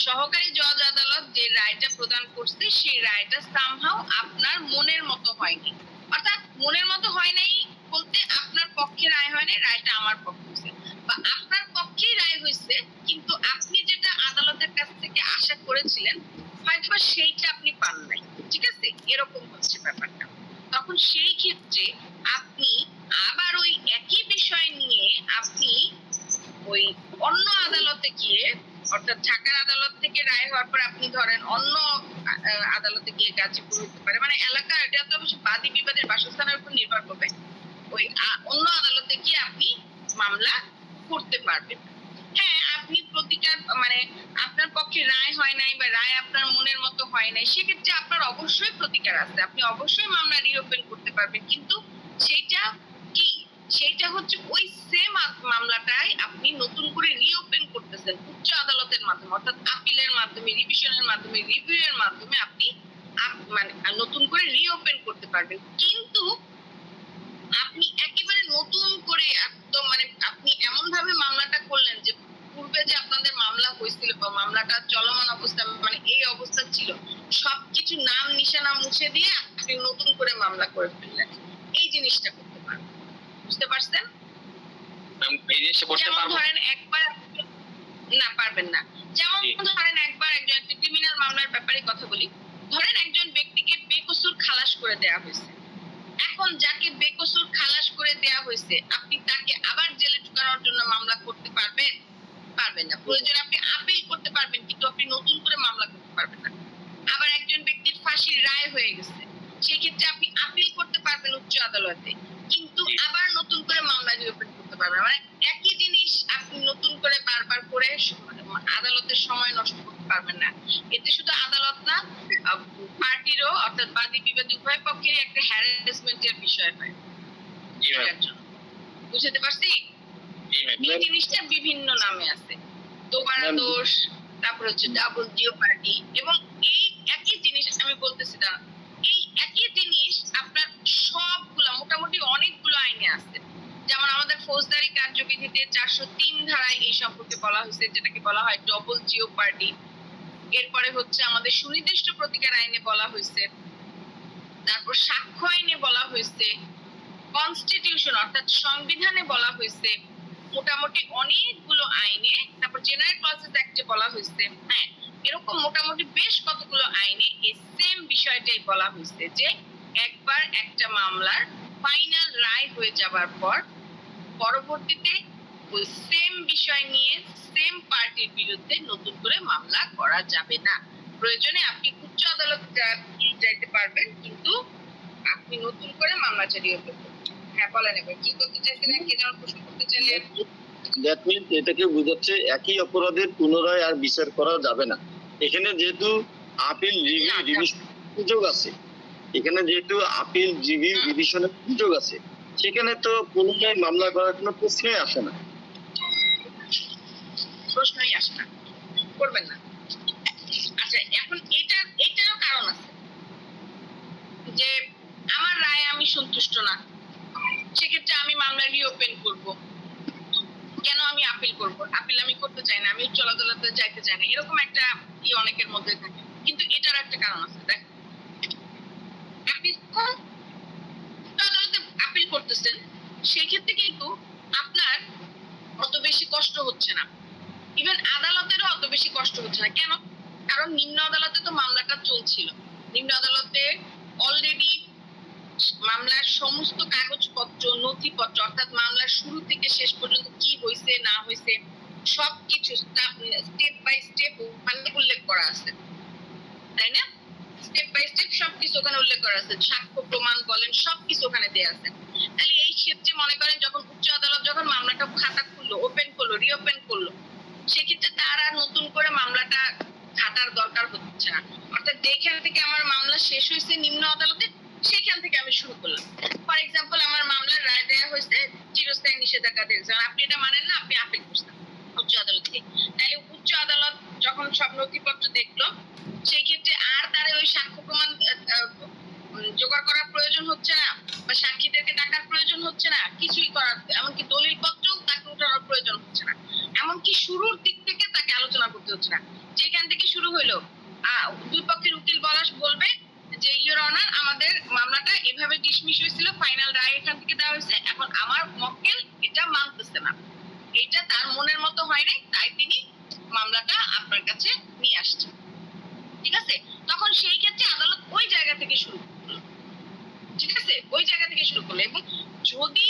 সহকারী জজ আদালত যে রায়টা প্রদান করছে সেই রায়টা সামহাও আপনার মনের মতো হয়নি, অর্থাৎ মনের মতো হয় নাই বলতে আপনার পক্ষে রায় হয় নাই, রায়টা আমার পক্ষে হয়েছে, বা আপনার পক্ষেই রায় হয়েছে কিন্তু আপনি যেটা আদালতের কাছ থেকে আশা করেছিলেন হয়তো সেইটা আপনি পান নাই, ঠিক আছে, এরকম হচ্ছে ব্যাপারটা। তখন সেই ক্ষেত্রে আপনি আবার ওই একই বিষয় নিয়ে আপনি ওই অন্য আদালতে গিয়ে, অর্থাৎ ঢাকার আদালত থেকে রায় হওয়ার পর আপনি ধরেন অন্য আদালতে গিয়ে গাজীপুর হতে পারে, মানে এলাকা এটা তো অবশ্য বাদী বিবাদের বাসস্থানের উপর নির্ভর করবে, ওই অন্য আদালতে গিয়ে আপনি মামলা করতে পারবেন। হ্যাঁ আপনি প্রতিকার মানে আপনার পক্ষে রায় হয় নাই বা রায় আপনার মনের মতো হয় নাই, সেক্ষেত্রে আপনার অবশ্যই প্রতিকার আছে, আপনি অবশ্যই মামলা রিওপেন করতে পারবেন, কিন্তু সেইটা কি, সেইটা হচ্ছে ওই সেম মামলাটাই আপনি নতুন করে রিওপেন করতেছেন উচ্চ আদালতের মাধ্যমে, অর্থাৎ আপিলের মাধ্যমে, রিভিশনের মাধ্যমে, রিভিউ এর মাধ্যমে আপনি মানে নতুন করে রিওপেন করতে পারবেন। কিন্তু আপনি একেবারে নতুন করে একদম মানে আপনি এমন ভাবে মামলাটা করলেন যে পূর্বে যে আপনাদের মামলা হয়েছিল বা মামলাটা চলমান অবস্থা মানে এই অবস্থা ছিল সবকিছু নাম নিশানা মুছে দিয়ে আপনি নতুন করে মামলা করে ফেললেন, এই জিনিসটা করতে পারবেন। বুঝতে পারছেন? এই জিনিসটা করতে যেমন পারবো ধরেন একবার না পারবেন না, যেমন ধরেন একবার একজন একটা ক্রিমিনাল মামলার ব্যাপারে কথা বলি, ধরেন একজন ব্যক্তিকে বেকসুর খালাস করে দেওয়া হয়েছে। এখন যাকে বেকসুর খালাস করে দেওয়া হয়েছে আপনি তাকে আবার জেলে ঢুকানোর জন্য মামলা করতে পারবেন? পারবেন না। প্রয়োজনে আপনি আপিল করতে পারবেন কিন্তু আপনি নতুন করে মামলা করতে পারবেন না। আবার একজন ব্যক্তির ফাঁসির রায় হয়ে গেছে, সেই ক্ষেত্রে আপনি আপিল করতে পারবেন পারবেন উচ্চ আদালতে, কিন্তু আবার নতুন করে মামলা রিওপেন করতে পারবেন না। মানে একই জিনিস আপনি নতুন করে বারবার করে আদালতের সময় নষ্ট করতে পারবেন না। এতে শুধু আদালত না, পার্টিরও অর্থাৎ বাদী বিবাদী উভয় পক্ষের একটা হ্যারাসমেন্টের বিষয় হয়। জি ম্যাম। এটার জন্য বুঝতে পারছি? জি ম্যাম। এই জিনিসটা বিভিন্ন নামে আছে, দোবারা ম্যাম। দোষ, তারপর হচ্ছে ডাবল জিওপার্ডি, এবং এই একই জিনিস আমি বলতেছি না, এই একই জিনিস আপনার সবগুলা মোটামুটি অনেকগুলো আইনে আছে। যেমন আমাদের ফৌজদারি কার্যবিধিতে 403 ধারায় এই সম্পর্কে বলা হয়েছে, যেটাকে বলা হয় ডবল জিওপার্ডি। এরপরে হচ্ছে আমাদের সুনির্দিষ্ট প্রতিকার আইনে বলা হয়েছে, তারপর সাক্ষ্য আইনে বলা হয়েছে, কনস্টিটিউশন অর্থাৎ সংবিধানে বলা হয়েছে, মোটামুটি অনেকগুলো আইনে, তারপর জেনারেল প্রসেস অ্যাক্টে বলা হয়েছে। হ্যাঁ, এরকম মোটামুটি বেশ কতগুলো আইনে এই সেম বিষয়টাই বলা হয়েছে যে একবার একটা মামলার ফাইনাল রায় হয়ে যাবার পর পরবর্তীতে ওই সেম বিষয় নিয়ে সেম পার্টির বিরুদ্ধে নতুন করে মামলা করা যাবে না। প্রয়োজনে আপনি উচ্চ আদালত যাইতে পারবেন, কিন্তু আপনি নতুন করে মামলা চালিয়ে করবেন। হ্যাঁ বলেন, এবার কি করতে চাইছিলেন, কি যেন প্রশ্ন করতে চাইলেন? দ্যাট মিনস এটাকে বোঝাচ্ছে একই অপরাধের পুনরায় আর বিচার করা যাবে না। এখানে যেহেতু আপিল রিভিউ ডিভিশন সুযোগ আছে, এখানে যেহেতু আপিল রিভিউ ডিভিশনের সুযোগ আছে, সেখানে তো পুনরায় মামলা করার কোনো প্রশ্নই আসে না। প্রশ্নই আসে না, করবেন না। আচ্ছা, এখন এটারও কারণ আছে যে আমার রায়ে আমি সন্তুষ্ট না, সেক্ষেত্রে আমি মামলা রিওপেন করব। কেন আমি আপিল করব? আপিল আমি করতে চাই না, আমি উচ্চ আদালতে যাইতে চাই না, এরকম একটা অনেকের মধ্যে থাকে। কিন্তু এটার একটা কারণ আছে, দেখ, আপনি যখন উচ্চ আদালতে আপিল করতেছেন, সেক্ষেত্রে কিন্তু আপনার অত বেশি কষ্ট হচ্ছে না, ইভেন আদালতেরও অত বেশি কষ্ট হচ্ছে না। কেন? কারণ নিম্ন আদালতে তো মামলাটা চলছিল, নিম্ন আদালতে অলরেডি মামলার সমস্ত কাগজপত্র, নথিপত্র, অর্থাৎ মামলার শুরু থেকে শেষ পর্যন্ত কি হয়েছে না হয়েছে সবকিছু স্টেপ বাই স্টেপ ওখানে উল্লেখ করা আছে, তাই না? স্টেপ বাই স্টেপ সবকিছু ওখানে উল্লেখ করা আছে, সাক্ষ্য প্রমাণ বলেন সবকিছু ওখানে দেয়া আছে। তাহলে এই ক্ষেত্রে মনে করেন যখন উচ্চ আদালত যখন মামলাটা খাতা খুললো, ওপেন করলো, রিওপেন করলো, সেক্ষেত্রে তার আর নতুন করে মামলাটা ঘাটার দরকার হচ্ছে না। অর্থাৎ যেখান থেকে আমার মামলা শেষ হয়েছে নিম্ন আদালতে, সেখান থেকে আমি শুরু করলাম। ফর এক্সাম্পল, আমার মামলার রায় দেওয়া হয়েছে চিরস্থায়ী নিষেধাজ্ঞা দিয়েছে, আপনি এটা মানেন না, আপনি আপিল করছেন উচ্চ আদালতে। তাহলে উচ্চ আদালত যখন সব নথিপত্র দেখলো, সেই ক্ষেত্রে আর তার ওই সাক্ষ্য প্রমাণ জোগাড় করার প্রয়োজন হচ্ছে না, বা সাক্ষীদেরকে ডাকার প্রয়োজন হচ্ছে না, কিছুই করার, এমনকি দলিল পত্রও তাকে উঠানোর প্রয়োজন হচ্ছে না, এমনকি শুরুর দিক থেকে তাকে আলোচনা করতে হচ্ছে না। যেখান থেকে শুরু হইলো, দুই পক্ষের উকিল বলবে যে ইওর অনার, আমাদের মামলাটা এভাবে ডিসমিস হয়েছিল, ফাইনাল রায় এখান থেকে দেওয়া হয়েছে, এখন আমার মক্কেল এটা মানতেছে না, এটা তার মনের মতো হয় নাই, তাই তিনি মামলাটা আপনার কাছে নিয়ে আসছেন। ঠিক আছে? তখন সেই ক্ষেত্রে আদালত ওই জায়গা থেকে শুরু করলো, ঠিক আছে, ওই জায়গা থেকে শুরু করলো। এবং যদি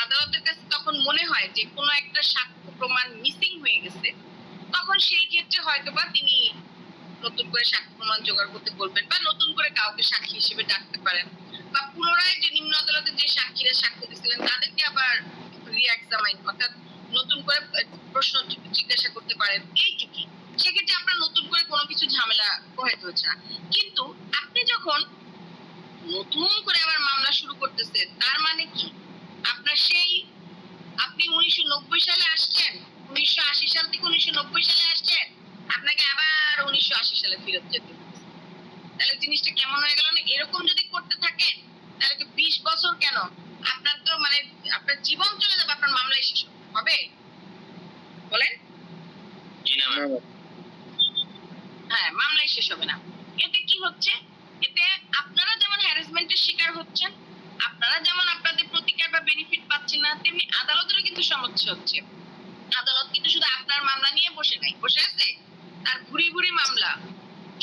আদালতের কাছে তখন মনে হয় যে কোনো একটা সাক্ষ্য প্রমাণ মিসিং হয়ে গেছে, তখন সেই ক্ষেত্রে হয়তোবা তিনি নতুন করে সাক্ষ্য প্রমাণ জোগাড় করতে বলবেন, বা নতুন করে কাউকে সাক্ষী হিসেবে ডাকতে পারেন, বা পুনরায় যে নিম্ন আদালতে যে সাক্ষীরা সাক্ষ্য দিয়েছিলেন তাদেরকে আবার রিএক্সামাইন অর্থাৎ নতুন করে প্রশ্ন জিজ্ঞাসা করতে পারেন, এইটুকুই। সেক্ষেত্রে আপনার নতুন করে কোনো কিছু ঝামেলা পোহাইতে হচ্ছে না। কিন্তু আপনি যখন নতুন করে আবার মামলা শুরু করতেছেন, তার মানে কি আপনার সেই, আপনি 1990 সালে আসছেন, 1980 সাল থেকে 1990 সালে আসছেন, আপনাকে আবার 1980 সালে ফেরত যেতে হবে। তাহলে জিনিসটা কেমন হয়ে গেল না? এরকম যদি করতে থাকেন তাহলে কি 20 বছর কেন, আপনার তো মানে আপনার জীবন চলে যাবে, আপনার মামলায় শেষ হবে? বলেন। জি না ম্যাম। হ্যাঁ, মামলায় শেষ হবে না। এতে কি হচ্ছে? এতে আপনারা যেমন হ্যারাসমেন্টের শিকার হচ্ছেন, আপনারা যেমন আপনাদের প্রতিকার বা বেনিফিট পাচ্ছেন না, তেমনি আদালতেরও কিন্তু সমস্যা হচ্ছে। আদালত কিন্তু শুধু আপনার মামলা নিয়ে বসে নাই, বসে আছে তার ঘুরি ঘুরি মামলা,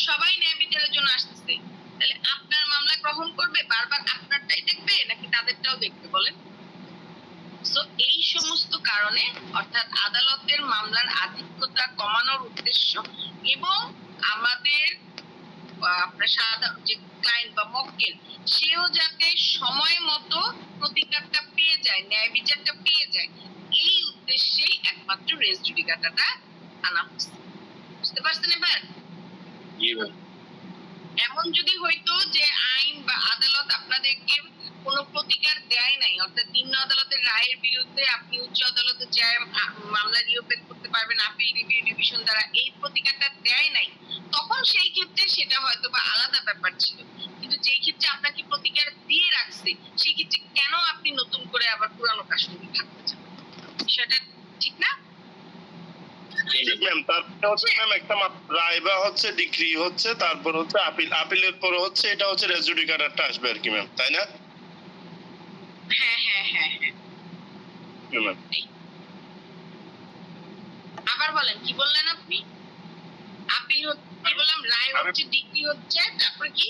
সবাই ন্যায় বিচারের জন্য আসতেছে। তাহলে আপনার মামলা গ্রহণ করবে, বারবার আপনারটাই দেখবে নাকি তাদেরটাও দেখবে? বলেন। সো এই সমস্ত কারণে, অর্থাৎ আদালতের মামলার আধিক্যতা কমানোর উদ্দেশ্য এবং আমাদের আপনার সাধারণ যে ক্লায়েন্ট বা মক্কেল, সেও যাতে সময় মতো প্রতিকারটা পেয়ে যায়, ন্যায় বিচারটা পেয়ে যায়, এই উদ্দেশ্যেই একমাত্র রেস জুডিকাটাটা আনা হচ্ছে। বুঝতে পারছেন এবার? জি ম্যাম। এমন যদি হইতো যে আইন বা আদালত আপনাদেরকে কোনো প্রতিকার দেয় নাই, অর্থাৎ নিম্ন আদালতের রায়ের বিরুদ্ধে আপনি উচ্চ আদালতে যায় মামলা রিওপেন করতে পারবেন আপিল রিভিউ ডিভিশন দ্বারা, এই প্রতিকারটা দেয় নাই, তখন সেই ক্ষেত্রে সেটা হয়তো বা আলাদা ব্যাপার ছিল। কিন্তু যেই ক্ষেত্রে আপনাকে প্রতিকার দিয়ে রাখছে, সেই ক্ষেত্রে কেন আপনি নতুন করে আবার পুরানো কাশুনি থাকতে চান? বিষয়টা ঠিক না? ম্যাম তারপরে হচ্ছে ম্যাম একটা রায় বা হচ্ছে ডিগ্রি হচ্ছে, তারপর হচ্ছে আপিলের পরে হচ্ছে এটা হচ্ছে রেস জুডিকাটারটা আসবে আর কি ম্যাম, তাই না? হ্যাঁ হ্যাঁ হ্যাঁ হ্যাঁ। ম্যাম আবার বলেন, কি বললেন আপনি? আপিল কি বললাম, রায় হচ্ছে, ডিগ্রি হচ্ছে, তারপর কি?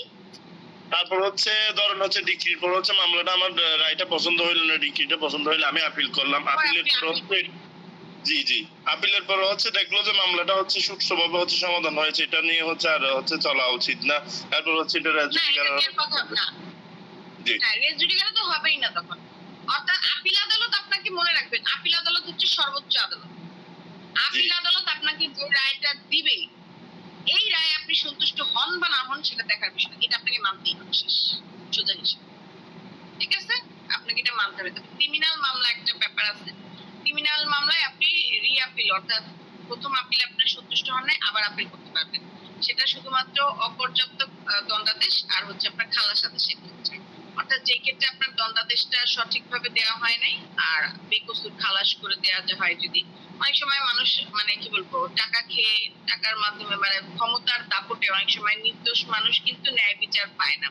তারপর হচ্ছে ধরেন হচ্ছে ডিগ্রির পর হচ্ছে মামলাটা আমার রায়টা পছন্দ হইলো না, ডিগ্রিটা পছন্দ হইলো, আমি আপিল করলাম, আপিলের পর হচ্ছে জি জি আপিলের পর হচ্ছে দেখলো যে মামলাটা হচ্ছে সুষ্ঠুভাবে হচ্ছে সমাধান হয়েছে, এটা নিয়ে হচ্ছে আর হচ্ছে চলা উচিত না, তারপর হচ্ছে এটা রেস না, এটা জুডিকাটার এর কথা না। জি হ্যাঁ, রেস জুডিকাটা তো হবেই না তখন। অর্থাৎ আপিল আদালত, আপনাকে মনে রাখবেন, আপিল আদালত হচ্ছে সর্বোচ্চ আদালত। আপিল আদালত আপনাকে যে রায়টা দিবে, এই রায়ে আপনি সন্তুষ্ট হন বা না হন সেটা দেখার বিষয় না, এটা আপনাকে মানতেই হবে, শেষ সোজা হিসেবে। ঠিক আছে? আপনাকে এটা মানতে হবে। তবে ক্রিমিনাল মামলা একটা ব্যাপার আছে, ক্রিমিনাল মামলায় আপনি রিআপিল, অর্থাৎ প্রথম আপিল আপনার সন্তুষ্ট হন নাই, আবার আপিল করতে পারবেন। সেটা শুধুমাত্র অপর্যাপ্ত দণ্ডাদেশ আর হচ্ছে আপনার খালাস আদেশের ক্ষেত্রে। অর্থাৎ যে ক্ষেত্রে আপনার দণ্ডাদেশটা সঠিকভাবে দেওয়া হয় নাই আর বেকসুর খালাস করে দেওয়া হয়, যদি অনেক সময় মানুষ মানে কি বলবো টাকা খেয়ে, টাকার মাধ্যমে মানে ক্ষমতার দাপটে অনেক সময় নির্দোষ মানুষ কিন্তু ন্যায় বিচার পায় না,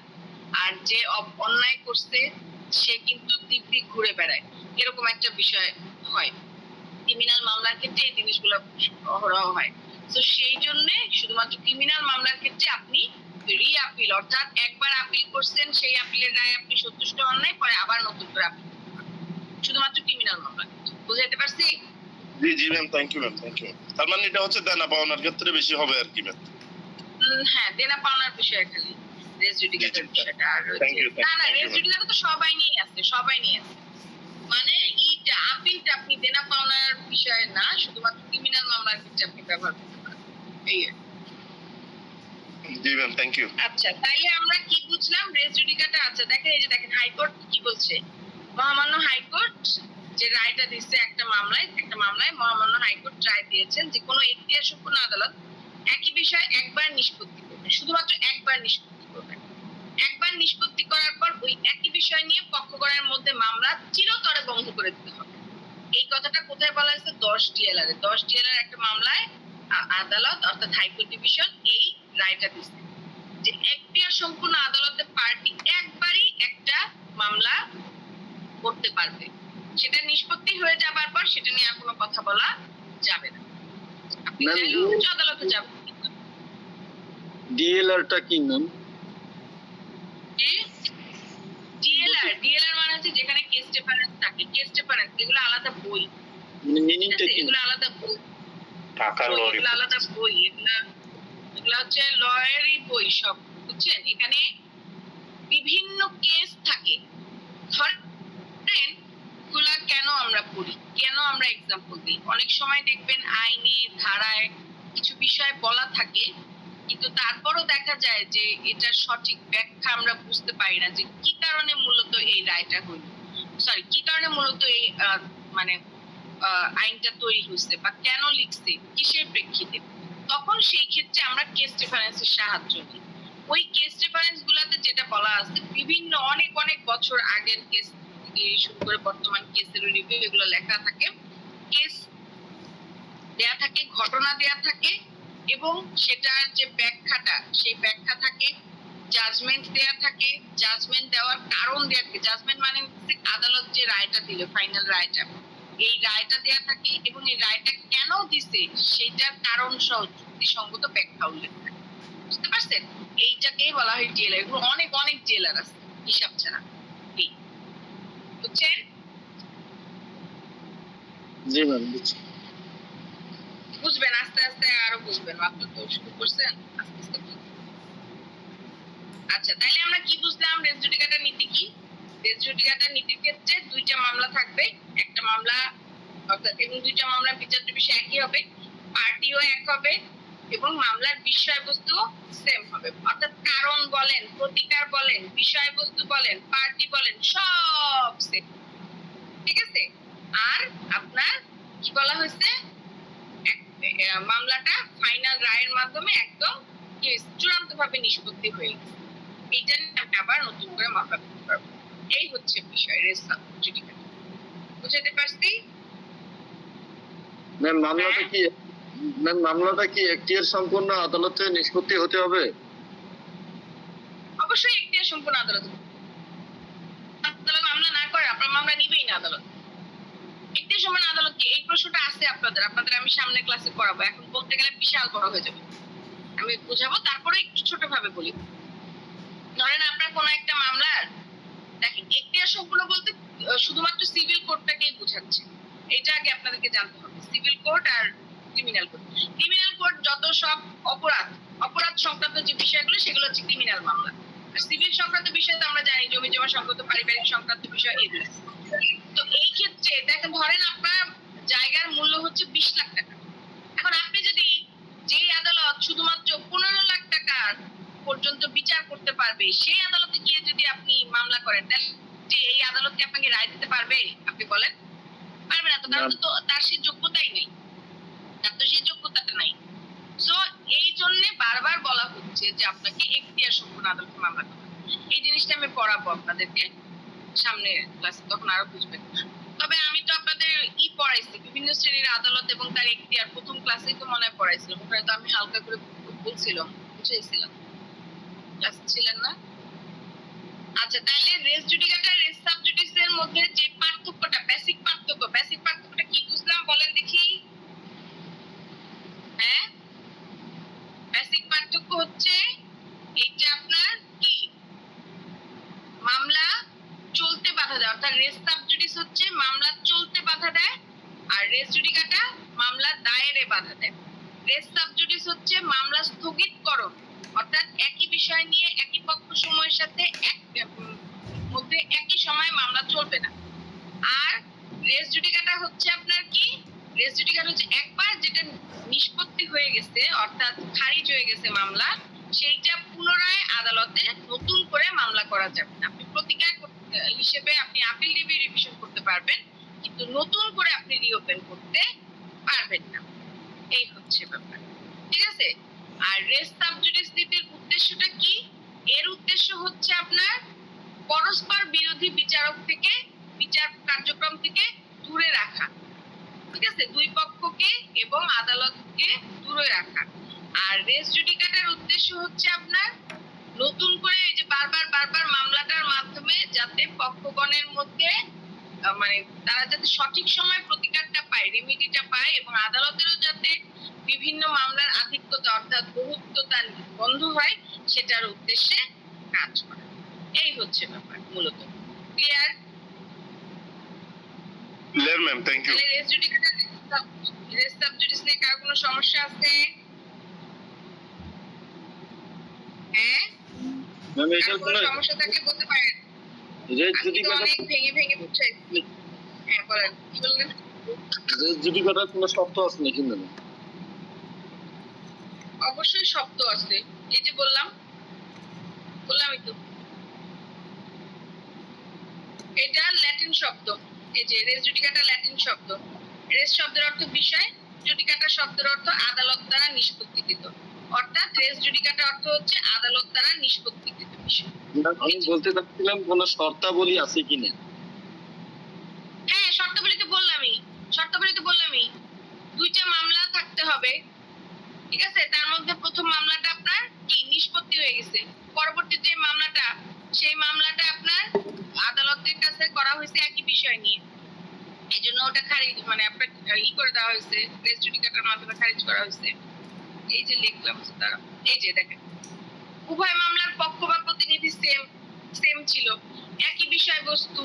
আর যে অন্যায় করছে সে কিন্তু দিব্যি ঘুরে বেড়ায়, এরকম একটা বিষয় হয় ক্রিমিনাল মামলার ক্ষেত্রে। এই জিনিসগুলো অহরহ হয়। তো সেই জন্য শুধুমাত্র ক্রিমিনাল মামলার ক্ষেত্রে আপনি রিআপিল, অর্থাৎ একবার আপিল করছেন, সেই আপিলের রায় আপনি সন্তুষ্ট হন নাই, পরে আবার নতুন করে আপিল করতে পারবেন, শুধুমাত্র ক্রিমিনাল মামলা। বুঝাইতে পারছি? জি জি ma'am, thank you ma'am, thank you. তার মানে এটা হচ্ছে দেনা পাওনার ক্ষেত্রে বেশি হবে আর কি ম্যাম? হ্যাঁ, দেনা পাওনার বিষয় খালি রেস জুডিকেটের বিষয়টা। আর Thank you, thank না না, you, রেস জুডিকেট তো সবাই নিয়ে আছে, সবাই নিয়ে আছে। মানে এইটা আপিলটা আপনি দেনা পাওনার বিষয় না, শুধুমাত্র ক্রিমিনাল মামলার ক্ষেত্রে আপনি ব্যবহার করতে পারেন, এই আর কি। জি ম্যাম, থ্যাংক ইউ। আচ্ছা, তাইলে আমরা কি বুঝলাম রেস জুডিকাটা? আচ্ছা দেখেন, এই যে দেখেন হাইকোর্ট কি বলছে, মহামান্য হাইকোর্ট যে রায়টা দিচ্ছে একটা মামলায় মহামান্য হাইকোর্ট রায় দিয়েছেন যে কোনো এখতিয়ার সম্পন্ন আদালত একই বিষয় একবার নিষ্পত্তি করবে, শুধুমাত্র একবার নিষ্পত্তি করবে। একবার নিষ্পত্তি করার পর ওই একই বিষয় নিয়ে পক্ষগণের মধ্যে মামলা চিরতরে বন্ধ করে দিতে হবে। এই কথাটা কোথায় বলা হয়েছে? 10 ডিএলআর 10 ডিএলআর একটা মামলায় আদালত অর্থাৎ হাইকোর্ট ডিভিশন এই রায়টা দিচ্ছে যে এখতিয়ার সম্পূর্ণ আদালতে পার্টি একবারই একটা মামলা করতে পারবে, সেটা নিষ্পত্তি হয়ে যাবার পর সেটা নিয়ে আর কোনো কথা বলা যাবে না। আপনি ম্যাম, চাইলে উচ্চ আদালতে যাবেন। ডিএলআরটা কি ম্যাম? ডিএলআর মানে হচ্ছে যেখানে কেস রেফারেন্স থাকে, কেস রেফারেন্স এগুলো আলাদা বই, মানে মিনিংটা কি? এগুলো আলাদা বই, টাকা এগুলো আলাদা বই, এগুলো হচ্ছে লয়ারি বই সব, বুঝছেন? এখানে বিভিন্ন কেস থাকে। ধরেন গুলা কেন আমরা পড়ি, কেন আমরা এক্সাম্পল দিই, অনেক সময় দেখবেন আইনে ধারায় কিছু বিষয় বলা থাকে, কিন্তু তারপরও দেখা যায় যে এটা সঠিক ব্যাখ্যা আমরা বুঝতে পারি না যে কি কারণে মূলত এই রায়টা হইল, সরি কি কারণে মূলত এই মানে আইনটা তৈরি হয়েছে বা কেন লিখছে, কিসের প্রেক্ষিতে। তখন সেই ক্ষেত্রে আমরা কেস রেফারেন্সের সাহায্য নিই। ওই কেস রেফারেন্স গুলাতে যেটা বলা আছে বিভিন্ন অনেক অনেক বছর আগের কেস থেকে শুরু করে বর্তমান কেসের রিভিউ এগুলো লেখা থাকে, কেস দেয়া থাকে, ঘটনা দেয়া থাকে এবং সেটার যে ব্যাখ্যাটা সেই ব্যাখ্যা থাকে, জাজমেন্ট দেয়া থাকে, জাজমেন্ট দেওয়ার কারণ দেয়া থাকে। জাজমেন্ট মানে হচ্ছে আদালত যে রায়টা দিল, ফাইনাল রায়টা, এই রায়টা দেয়া থাকে এবং এই রায়টা কেন দিছে সেটার কারণ সহ যুক্তিসঙ্গত ব্যাখ্যা উল্লেখ থাকে। বুঝতে পারছেন? এইটাকেই বলা হয় ডিএলআর। এগুলো অনেক অনেক ডিএলআর আছে হিসাব ছাড়া, বুঝছেন? জি ম্যাম, বুঝছি। বুঝবেন আস্তে আস্তে, আরো বুঝবেন, মাত্র তো শুরু করছেন, আস্তে আস্তে বুঝবেন। আচ্ছা, তাইলে আমরা কি বুঝলাম রেস জুডিকাটার নীতি কি? রেস জুডিকাটার নীতির ক্ষেত্রে দুইটা মামলা থাকবে, একটা মামলা অর্থাৎ এবং দুইটা মামলার বিচার্য বিষয় একই হবে, পার্টিও এক হবে এবং মামলার বিষয়বস্তু সেম হবে। অর্থাৎ কারণ বলেন, প্রতিকার বলেন, বিষয়বস্তু বলেন, পার্টি বলেন, সব সেম। ঠিক আছে? আর আপনার কি বলা হয়েছে, মামলাটা ফাইনাল রায়ের মাধ্যমে একদম চূড়ান্ত ভাবে নিষ্পত্তি হয়ে গেছে। এইটা নিয়ে আমি আবার নতুন করে মামলা করতে পারবো। এই হচ্ছে বিষয় রেস জুডিকাটা। বুঝতে পারছি? ম্যাম মামলাটা কি এখতিয়ার সম্পন্ন আদালতে নিষ্পত্তি হতে হবে? অবশ্যই এখতিয়ার সম্পূর্ণ আদালত। আদালত মামলা না করে আপনার মামলা নিবেই না আদালত। এখতিয়ার সম্পন্ন আদালত কি, এই প্রশ্নটা আছে আপনাদের আমি সামনে ক্লাসে পড়াবো। এখন বলতে গেলে বিশাল বড় হয়ে যাবে, আমি বুঝাবো। তারপরে একটু ছোট ভাবে বলি। ধরেন আপনার কোন একটা মামলার, দেখেন এখতিয়ার সম্পূর্ণ বলতে শুধুমাত্র সিভিল কোর্টটাকেই বোঝাচ্ছে। এটা আগে আপনাদেরকে জানতে হবে। সিভিল কোর্ট আর ক্রিমিনাল কোর্ট। ক্রিমিনাল কোর্ট যত সব অপরাধ সংক্রান্ত যে বিষয়গুলো সেগুলো হচ্ছে ক্রিমিনাল মামলা। আর সিভিল সংক্রান্ত বিষয় তো আমরা জানি, জমি জমা সংক্রান্ত, পারিবারিক সংক্রান্ত বিষয় এগুলো। তো এই ক্ষেত্রে দেখেন, ধরেন আপনার জায়গার মূল্য হচ্ছে 20 লাখ টাকা। এখন আপনি যদি যে আদালত শুধুমাত্র 15 লাখ টাকার পর্যন্ত বিচার করতে পারবে সেই আদালতে গিয়ে যদি আপনি মামলা করেন, তাহলে এই আদালত কি আপনাকে রায় দিতে পারবে? আপনি বলেন, পারবে না তো, কারণ তো তার সেই যোগ্যতাই নেই, তার তো সেই যোগ্যতাটা নাই। সো এই জন্য বারবার বলা হচ্ছে যে আপনাকে এখতিয়ার সম্পন্ন আদালতে মামলা করতে হবে। এই জিনিসটা আমি পড়াবো আপনাদেরকে সামনে ক্লাসে, তখন আরো বুঝবেন। তবে আমি তো আপনাদের পড়াইছি বিভিন্ন শ্রেণীর আদালত এবং তার এখতিয়ার, প্রথম ক্লাসেই তো মনে হয় পড়াইছিলাম। ওখানে তো আমি হালকা করে বলছিলাম, বুঝাইছিলাম। ক্লাসে ছিলেন না? আচ্ছা, তাহলে রেস জুডিকাটা রেস সাবজুডিসের মধ্যে যে পার্থক্যটা, বেসিক পার্থক্যটা কি বুঝলাম বলেন দেখি? হ্যাঁ, বেসিক পার্থক্য হচ্ছে এইটা আপনার কি, মামলা চলতে বাধা দেয়। অর্থাৎ রেস সাবজুডিস হচ্ছে মামলা চলতে বাধা দেয়, আর রেস জুডিকাটা মামলা দায়েরে বাধা দেয়। রেস সাবজুডিস হচ্ছে মামলা স্থগিতকরণ, অর্থাৎ একই বিষয় নিয়ে একই পক্ষ সময়ের সাথে মধ্যে একই সময় মামলা চলবে না। আর রেস জুডিকাটা হচ্ছে আপনার কি, রেস জুডিকাটা হচ্ছে একবার যেটা নিষ্পত্তি হয়ে গেছে, অর্থাৎ খারিজ হয়ে গেছে মামলা, সেইটা পুনরায় আদালতে নতুন করে মামলা করা যাবে না। আপনি প্রতিকার হিসেবে আপনি আপিল রিভিশন করতে পারবেন, কিন্তু নতুন করে আপনি রিওপেন করতে পারবেন না। এই হচ্ছে ব্যাপার। ঠিক আছে? আর রেস সাবজুডিস নীতির উদ্দেশ্যটা কি? এর উদ্দেশ্য হচ্ছে আপনার পরস্পর বিরোধী বিচারক থেকে, বিচার কার্যক্রম থেকে দূরে রাখা। ঠিক আছে? দুই পক্ষকে এবং আদালতকে দূরে রাখা। আর রেস জুডিকাটার উদ্দেশ্য হচ্ছে আপনার নতুন করে এই যে বারবার মামলাটার মাধ্যমে যাতে পক্ষগণের মধ্যে মানে তারা যাতে সঠিক সময় প্রতিকারটা পায়, রেমিডিটা পায়, এবং আদালতেরও যাতে বিভিন্ন মামলার আধিক্যতা অর্থাৎ বহুত্বতা বন্ধ হয়, সেটার উদ্দেশ্যে কাজ করে। এই হচ্ছে ব্যাপার মূলত। Clear? Clear ma'am, thank you. তাহলে রেস জুডিকাটা রেস সাবজুডিস নিয়ে কার কোনো সমস্যা আছে? হ্যাঁ, ম্যাম কার এটার কোনো কোনো সমস্যা থাকলে বলতে পারেন। রেস আপনি তো জুডিকাটা অনেক ভেঙে বুঝাইছি। হ্যাঁ, বলেন, কি বললেন? রেস জুডিকাটার কোনো শর্ত আছে নাকি ম্যাম? অবশ্যই শব্দ আছে, এই যে বললামই তো, এটা ল্যাটিন শব্দ। এই যে রেস জুডিকাটা ল্যাটিন শব্দ। রেস শব্দের অর্থ বিষয়, জুডিকাটা শব্দের অর্থ আদালত দ্বারা নিষ্পত্তিকৃত। অর্থাৎ রেস জুডিকাটা অর্থ হচ্ছে আদালত দ্বারা নিষ্পত্তিকৃত বিষয়। আমি বলতে চাচ্ছিলাম কোনো শর্তাবলী আছে কিনা? হ্যাঁ, শর্তাবলী তো বললামই। দুইটা মামলা থাকতে হবে। ঠিক আছে? তার মধ্যে প্রথম মামলাটা আপনার কি নিষ্পত্তি হয়ে গেছে, পরবর্তী যে মামলাটা, সেই মামলাটা আপনার আদালতের কাছে করা হয়েছে একই বিষয় নিয়ে, এই জন্য ওটা খারিজ মানে আপনার করে দেওয়া হয়েছে, রেস জুডিকাটার মাধ্যমে খারিজ করা হয়েছে। এই যে লিখলাম তারা, এই যে দেখেন, উভয় মামলার পক্ষ বা প্রতিনিধি সেম ছিল, একই বিষয়বস্তু,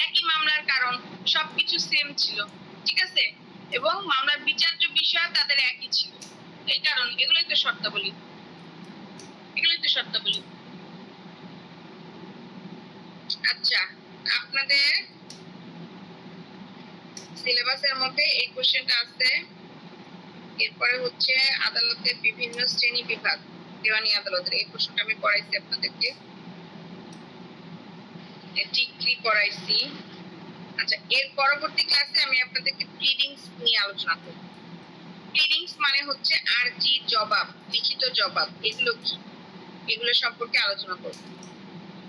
একই মামলার কারণ, সবকিছু সেম ছিল। ঠিক আছে? এবং মামলার বিচার্য বিষয় তাদের একই ছিল। এই কারণ এগুলোই তো শর্তাবলী। আচ্ছা, আপনাদের সিলেবাসের মধ্যে এই কোশ্চেনটা আছে। এরপরে হচ্ছে আদালতের বিভিন্ন শ্রেণী বিভাগ, দেওয়ানি আদালতের এই প্রশ্নটা আমি পড়াইছি আপনাদেরকে, ডিগ্রি পড়াইছি। আচ্ছা, এর পরবর্তী ক্লাসে আমি আপনাদেরকে প্লিডিংস নিয়ে আলোচনা করব। প্লিডিংস মানে হচ্ছে আরজি জবাব, লিখিত জবাব, এগুলো কি, এগুলো সম্পর্কে আলোচনা করব।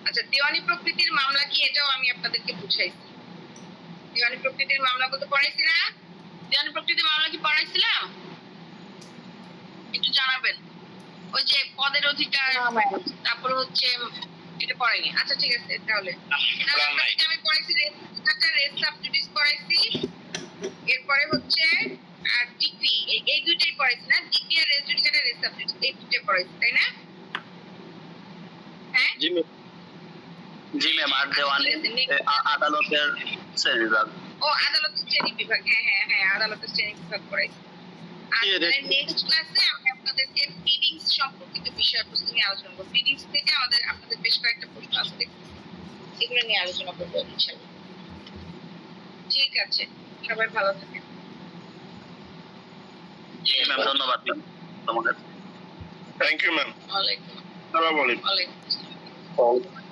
আচ্ছা, দেওয়ানি প্রকৃতির মামলা কি, এটাও আমি আপনাদেরকে বুঝাইছি। দেওয়ানি প্রকৃতির মামলা বলতে পড়াইছি না? দেওয়ানি প্রকৃতির মামলা কি পড়াইছিলাম? একটু জানাবেন। ওই যে পদের অধিকার, তারপর হচ্ছে এটা পড়াইনি। আচ্ছা ঠিক আছে, তাহলে আমি পড়াইছি রেস সাবজুডিস পড়াইছি, এরপরে হচ্ছে আর ডিগ্রি, এই দুইটাই পড়াইছি না? ডিগ্রি আর রেস জুডিকাটা, রেস সাবজুডিস এই দুইটাই পড়াইছি, তাই না? হ্যাঁ জি ম্যাম। আর দেওয়ানি আদালতের শ্রেণী বিভাগ। ও আদালতের শ্রেণী বিভাগ, হ্যাঁ আদালতের শ্রেণী বিভাগ পড়াইছি। আর নেক্সট ক্লাসে আমি আপনাদেরকে প্লিডিংস সম্পর্কিত বিষয়বস্তু নিয়ে আলোচনা করব। প্লিডিংস থেকে আপনাদের বেশ কয়েকটা প্রশ্ন আছে, দেখতেছি এগুলো নিয়ে আলোচনা করবো ইনশাআল্লাহ। ঠিক আছে, সবাই ভালো থাকেন। জি ম্যাম, ধন্যবাদ ম্যাম তোমাকে। Thank you ma'am. ওয়ালাইকুম আসসালামু আলাইকুম। আসসালাম।